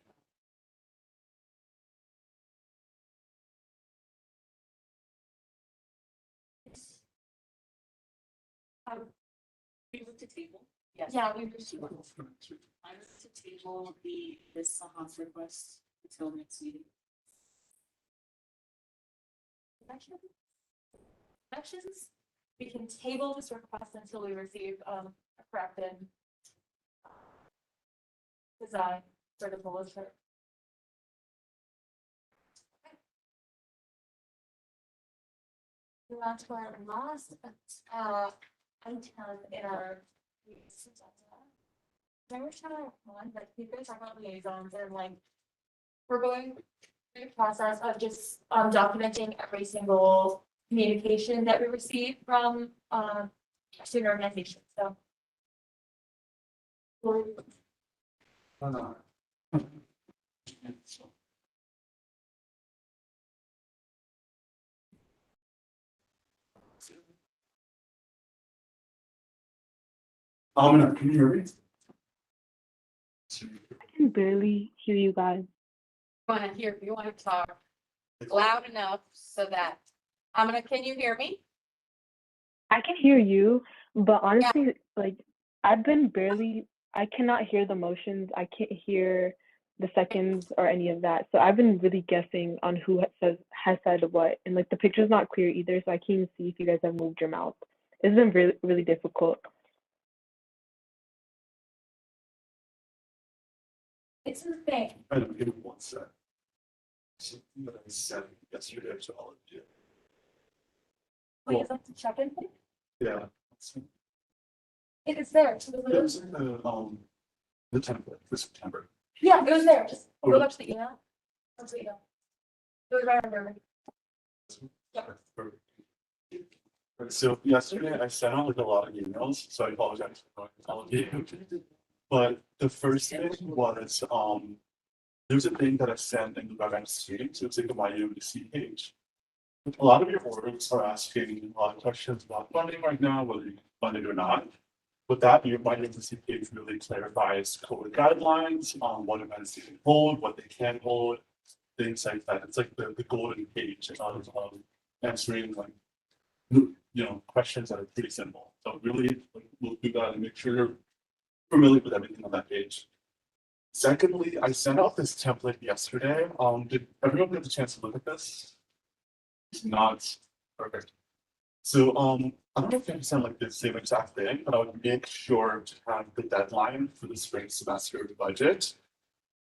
We moved to table. Yes. Yeah, we just. I moved to table this Sahas request until next meeting. Actions, we can table this request until we receive a corrected design for the bullet chart. Move on to our last item in our. Remember chapter one, like we could talk about liaisons and like we're going through the process of just documenting every single communication that we receive from student organizations. So. Can you hear me? I can barely hear you guys. You want to talk loud enough so that can you hear me? I can hear you, but honestly, like I've been I cannot hear the motions. I can't hear the seconds or any of that. So I've been really guessing on who has said what, and like the picture's not clear either, so I can't even see if you guys have moved your mouth. It's been really, really difficult. It's the thing. I don't give it one sec. Something that I said yesterday to all of you. Wait, is that the check-in thing? Yeah. It is there. It was in the template for September. Yeah, it was there. Just go Okay. back to the email. That's the email. It was right under. Yeah. So yesterday I sent out like a lot of emails, so I apologize for all of you. But the first thing was there's a thing that I sent in the WebEx team, so it's like the UBC page. A lot of your orders are asking a lot of questions about funding right now, whether you can fund it or not. With that, your UBC page really clarifies code guidelines on what events you can hold, what they can't hold, things like that. It's like the golden page of answering like questions that are pretty simple. So really, we'll do that and make sure you're familiar with everything on that page. Secondly, I sent out this template yesterday. Did everyone get the chance to look at this? It's not perfect. So I don't know if I can send like the same exact thing, but I would make sure to have the deadline for the spring semester budget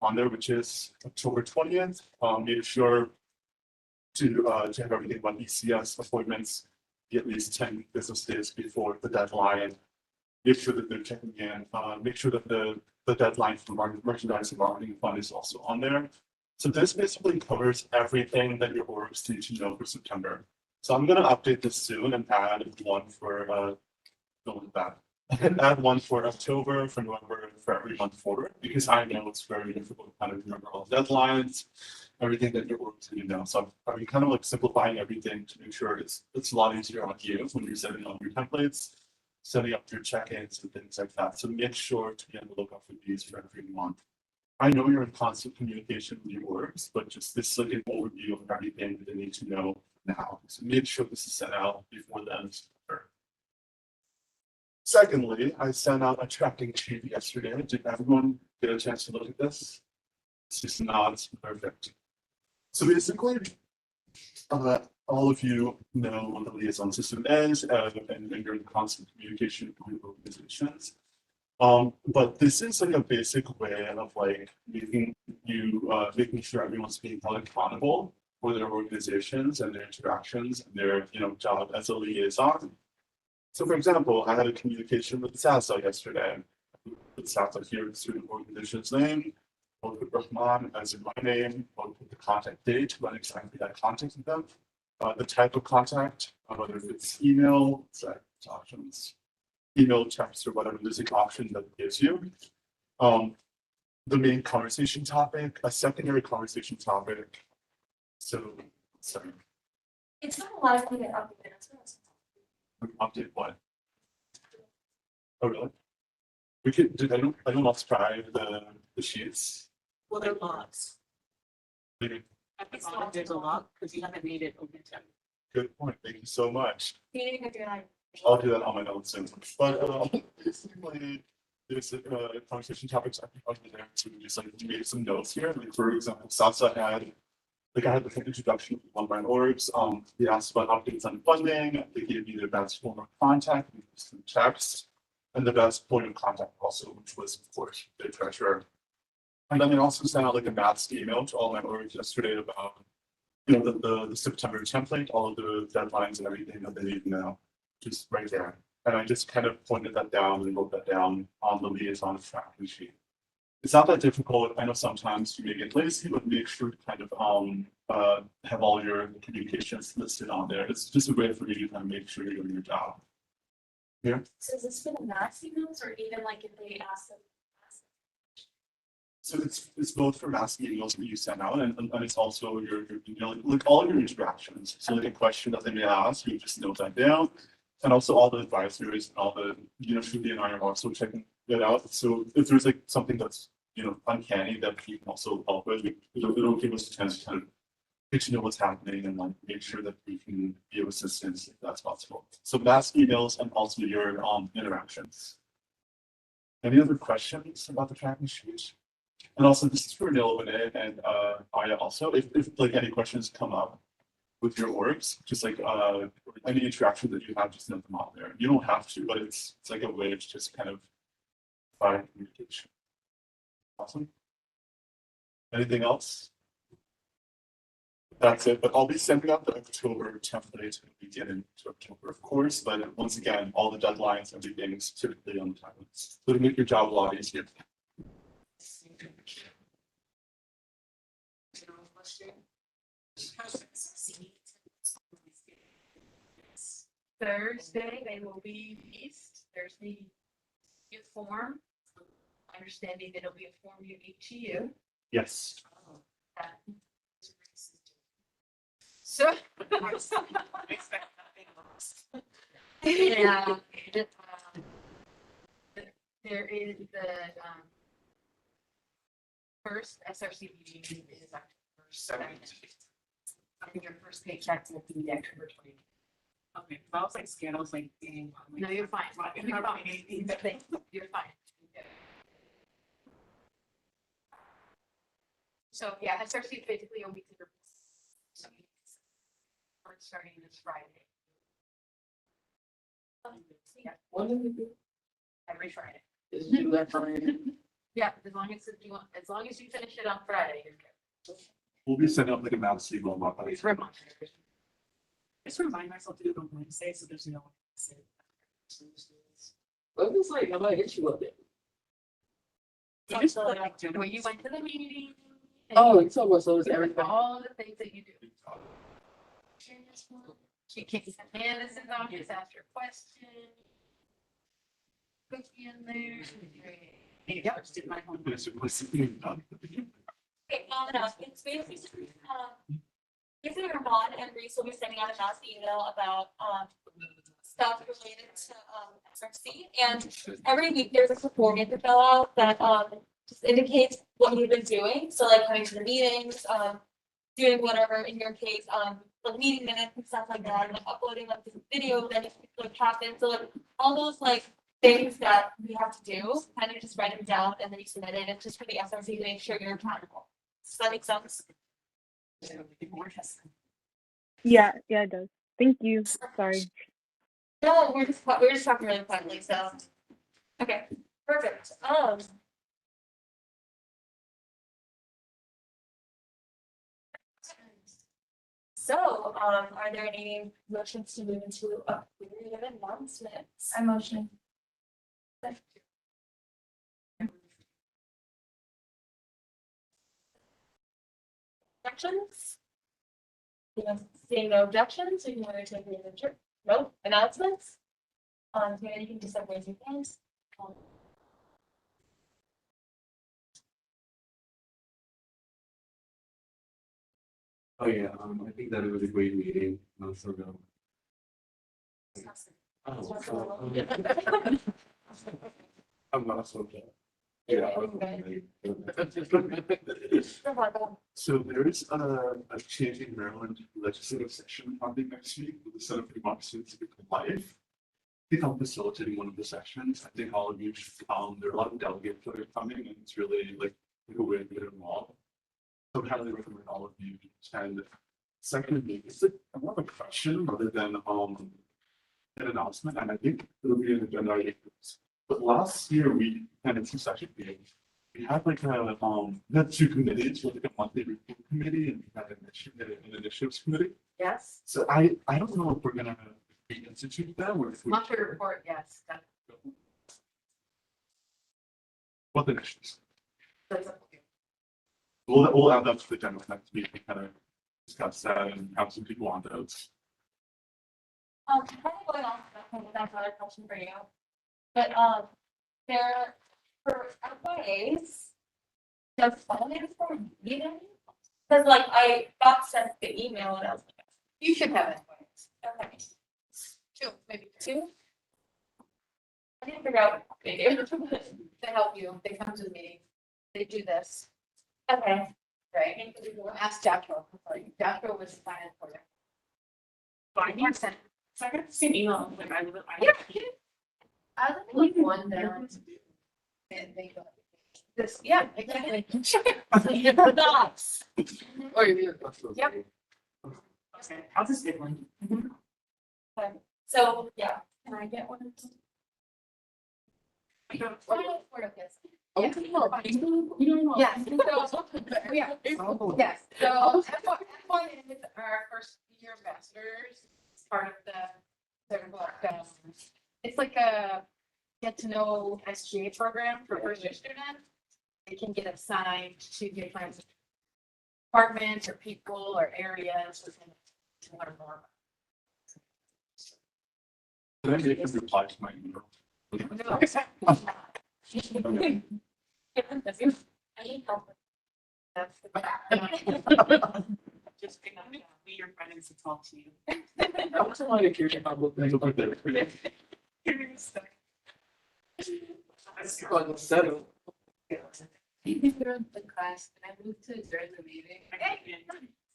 on there, which is October 20th. Make sure to have everything about ECS appointments at least 10 business days before the deadline. Make sure that they're checking in. Make sure that the deadline for merchandise and marketing fund is also on there. So this basically covers everything that your orgs need to know for September. So I'm going to update this soon and add one for add one for October, for November, for every month forward, because I know it's very difficult to kind of remember all the deadlines, everything that your orgs need to know. So I'm kind of like simplifying everything to make sure it's a lot easier on you when you're setting up your templates, setting up your check-ins and things like that. So make sure to be on the lookout for these for every month. I know you're in constant communication with your orgs, but just this like an overview of everything that they need to know now. So make sure this is set out before then. Secondly, I sent out a tracking sheet yesterday. Did everyone get a chance to look at this? It's just not perfect. So basically, all of you know what the liaison system is, and you're in constant communication with organizations. But this is like a basic way of like making sure everyone's being held accountable for their organizations and their interactions and their job as a liaison. So for example, I had a communication with SASA yesterday. With SASA here, the student organization's name, I'll put Rahman as in my name, I'll put the contact date, when exactly I contacted them, the type of contact, whether it's email, options, email, text, or whatever music option that gives you. The main conversation topic, a secondary conversation topic. So, sorry. It's not a lot of cleaning up. Update what? Oh, really? We could, I don't multiply the sheets. Well, they're lots. Maybe. At the bottom, there's a lot because you haven't made it open to. Good point. Thank you so much. Cleaning if you're like. I'll do that on my notes soon. But basically, there's conversation topics I think under there to just like make some notes here. Like for example, Sasa had I had the introduction of one of my orgs. They asked about updates on funding. They gave me the best form of contact, which was through text, and the best point of contact also, which was of course the treasurer. And then they also sent out like a mass email to all my orgs yesterday about the September template, all of the deadlines and everything that they need to know, just right there. And I just kind of pointed that down and wrote that down on the liaison tracking sheet. It's not that difficult. I know sometimes you may get lazy, but make sure to kind of have all your communications listed on there. It's just a way for you to kind of make sure you're doing your job. Yeah. So is this for the mass emails or even like if they ask them? So it's both for mass emails that you send out, and it's also your like all your interactions. So like a question that they may ask, you just note that down, and also all the advisories and all the Shruti and I are also checking that out. So if there's like something that's uncanny that you can also help with, it'll give us a chance to kind of get to know what's happening and like make sure that we can be of assistance if that's possible. So mass emails and also your interactions. Any other questions about the tracking sheet? And also this is for Nilvane and Aya also, if like any questions come up with your orgs, just like any interaction that you have, just note them on there. You don't have to, but it's like a way to just kind of find communication. Awesome. Anything else? That's it, but I'll be sending out the October template when we get into October, of course, but once again, all the deadlines and everything is typically on time. So to make your job a lot easier. Thursday, they will be released. There's the form. Understanding that it'll be a form unique to you. Yes. So. Yeah. There is the first SRC meeting is October 7th. I think your first paycheck will be October 20th. Okay, I was like scared. I was like, dang. No, you're fine. You're fine. You're fine. So yeah, SRC is basically a weekly report. So we're starting this Friday. Yeah. What do we do? Every Friday. Is it that Friday? Yeah, as long as you finish it on Friday, you're good. We'll be setting up like a mass email about that. Just remind myself to do it on Wednesday, so there's no. What was like, I might hit you up there. You just put, When you went to the meeting. Oh, it's almost so it's everything. All the things that you do. You can't send Anderson's on, just ask your question. Cookie in there. Yeah, I just did my homework. Okay, it's basically Ramon and Reese will be sending out a mass email about stuff related to SRC. And every week there's a form you have to fill out that just indicates what you've been doing. So like coming to the meetings, doing whatever in your case, like meeting minutes and stuff like that, and like uploading like this video that like happened. So like all those like things that we have to do, kind of just write them down and then you submit it. It's just for the SRC to make sure you're accountable. Does that make sense? Yeah, it does. Thank you. Sorry. No, we're just talking really quietly, so. Okay, perfect. So, are there any motions to move into a period of announcements? I motion. Objections? Seeing no objections, we can move to a period of no announcements. Maybe you can just like raise your hands. Oh, yeah, I think that it was a great meeting, so go. I'm not so good. Yeah. So there is a changing Maryland legislative session happening next week with the Center for Democracy and Civic Life. I think I'm facilitating one of the sessions. I think all of you, there are a lot of delegates that are coming and it's really like a way to get involved. So I highly recommend all of you to attend. Secondly, it's like more of a question rather than an announcement, and I think it'll be an agenda item. But last year we had two session meetings. We had like we had two committees, like a monthly report committee and we had an initiatives committee. Yes. So I don't know if we're gonna reinstitute them or if we. Monthly report, yes. What initiatives? We'll add that to the agenda next week and kind of discuss that and have some people on those. Kind of going on, that's another question for you. But, there, for employees, does funding for meeting? Cause like I got sent the email and I was like, You should have it. okay, Two, maybe two? I didn't figure out what they do. to help you. They come to the meeting. They do this, Okay. right? Ask Joshua. Joshua was assigned for it. So I got the same email, like I I like one down. And they go. This, yeah, exactly. Dots. Or you. Yep. Okay, I'll just get one. Okay. So, yeah, can I get one? Yes. Yes. Yeah. Yes. So F1 is our first year ambassadors. It's part of the it's like a get to know SGA program for first year students. They can get assigned to different departments or people or areas to learn more. Did I make a reply to my email? Okay. I need help. That's Just pick up, be your friend and to talk to you. I also want to hear about what things over there. That's fun to settle. the class, and I moved to adjourn the meeting.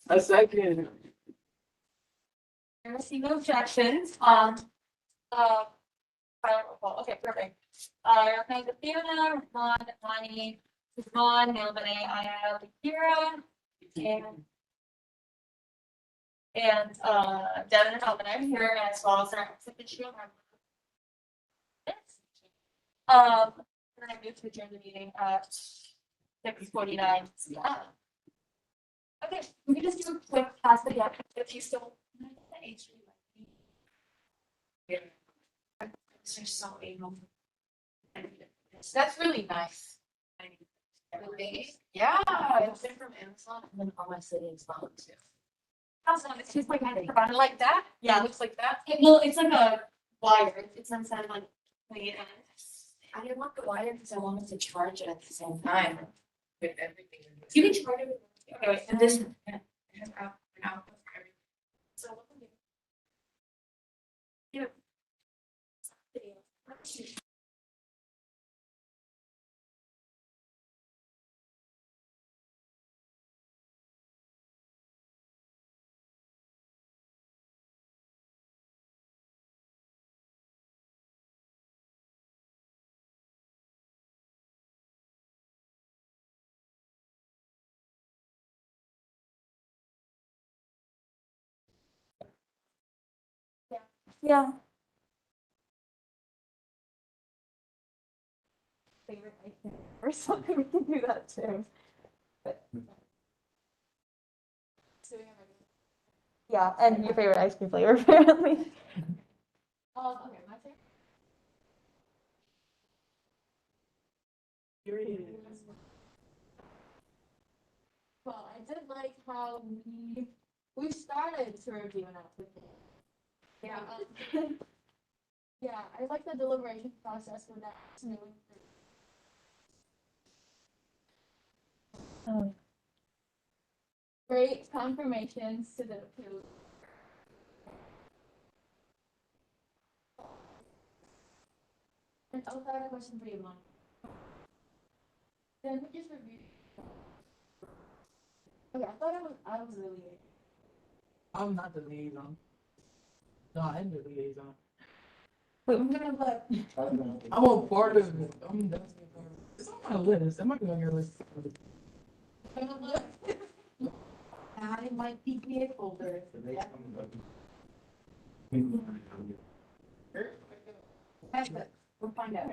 A second. I see no objections, okay, perfect. Okay, the Fiona, Ron, Bonnie, Ron, Melvin, I have Kira, and Devin and Melvin are here as well as our exhibition. Then I moved to adjourn the meeting at 6:49. Okay, we can just do a quick pass again if you still. They're so able. That's really nice. Yeah, it's been from Amazon and then all my savings found too. It's just like Kind of like that? Yeah. It looks like that? it's like a wire. It's inside like. I didn't want the wire because I wanted to charge it at the same time. With everything. You can charge it. Okay, and this. So. Yeah. Yeah. Favorite ice cream or something, we can do that too. But- Yeah, and your favorite ice cream flavor apparently. Okay, my favorite. Well, I did like how we started to review an application. Yeah. Yeah, I like the deliberation process when that's new. Oh. Great confirmations to the appeal. And also, I have a question for you, Mom. Then we just review. Okay, I was really. I'm not the liaison. No, I'm the liaison. Wait, I'm gonna look. I'm a part of it. I'm definitely a part of it. It's on my list. It might be on your list. I might PPA folder. We'll find out.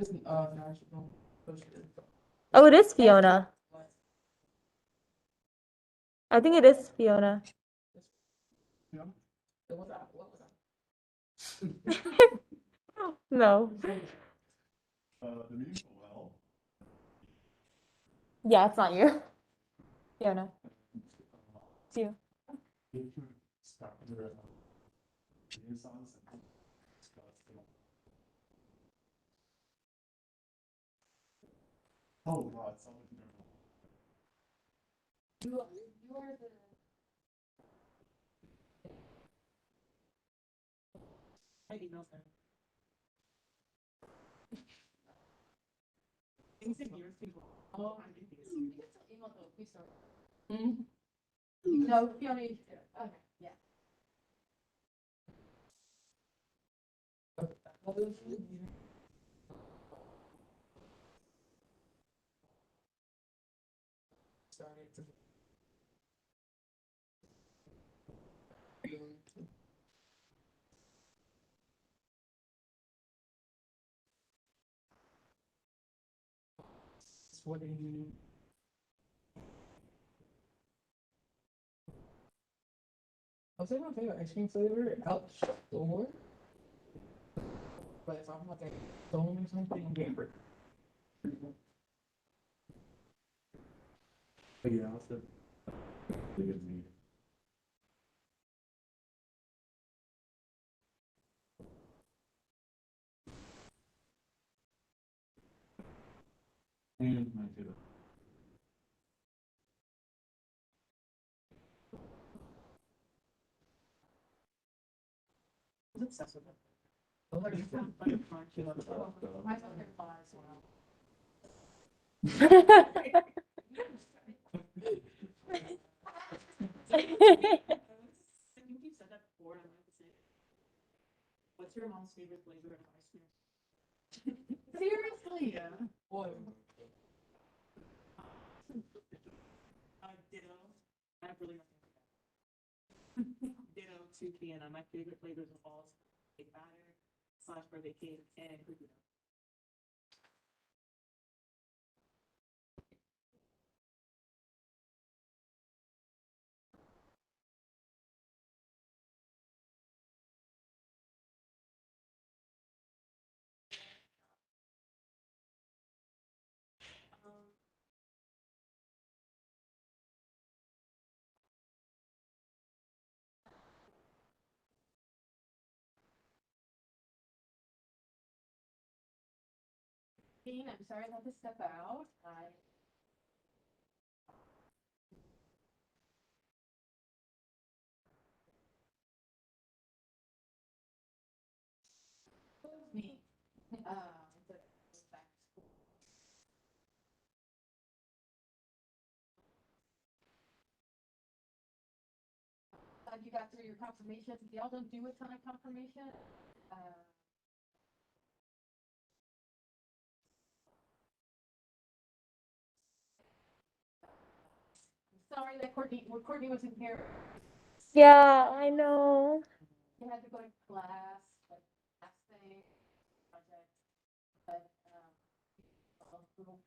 National Social. Oh, it is Fiona. I think it is Fiona. What was that? No. The meeting went well. Yeah, it's not you. Fiona. It's you. Start their liaisons and discuss them. Oh, God, someone. You are the. I emailed them. Oh, I did this. You can still email though, please don't. No, Fiona, you should do it. Okay, yeah. Started to. What do you? I'll say my favorite ice cream flavor outdoor. But if I'm like at home or something, I'm getting bread. But yeah, it's a really good meeting. And my favorite. I'm obsessed with it. I'm like, it's not funny, my kid on the phone. My fucking flies around. You said that before, and I like to say, what's your mom's favorite flavor of ice cream? Seriously? Yeah. Boy. Ditto. I have really nothing for that. Ditto to Vienna. My favorite flavors of all is batter / birthday cake and cookie dough. Dean, I'm sorry I had to step out. Me. But back to school. You got through your confirmations. Y'all don't do a ton of confirmation. I'm sorry that Courtney wasn't here. Yeah, I know. You had to go to class, like, last thing, project, but, little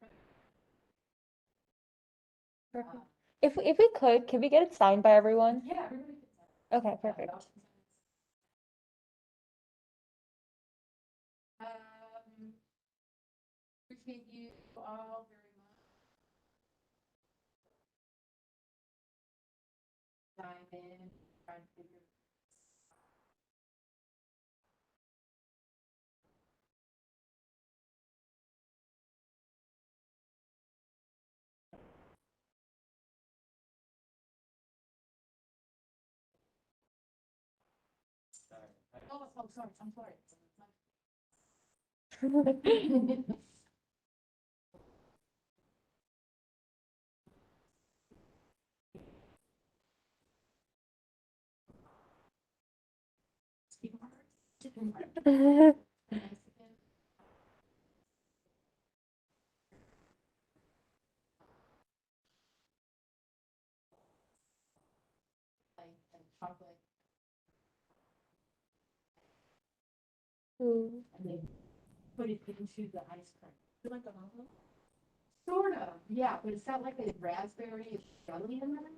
Perfect. If we could, can we get it signed by everyone? yeah, everybody can. Okay, perfect. Appreciate you all very much. Dive in, try to figure. Oh, sorry, I'm sorry. And chocolate. Ooh. And they put it into the ice cream. Like a Sort of, yeah, but it's got like a raspberry jelly in there.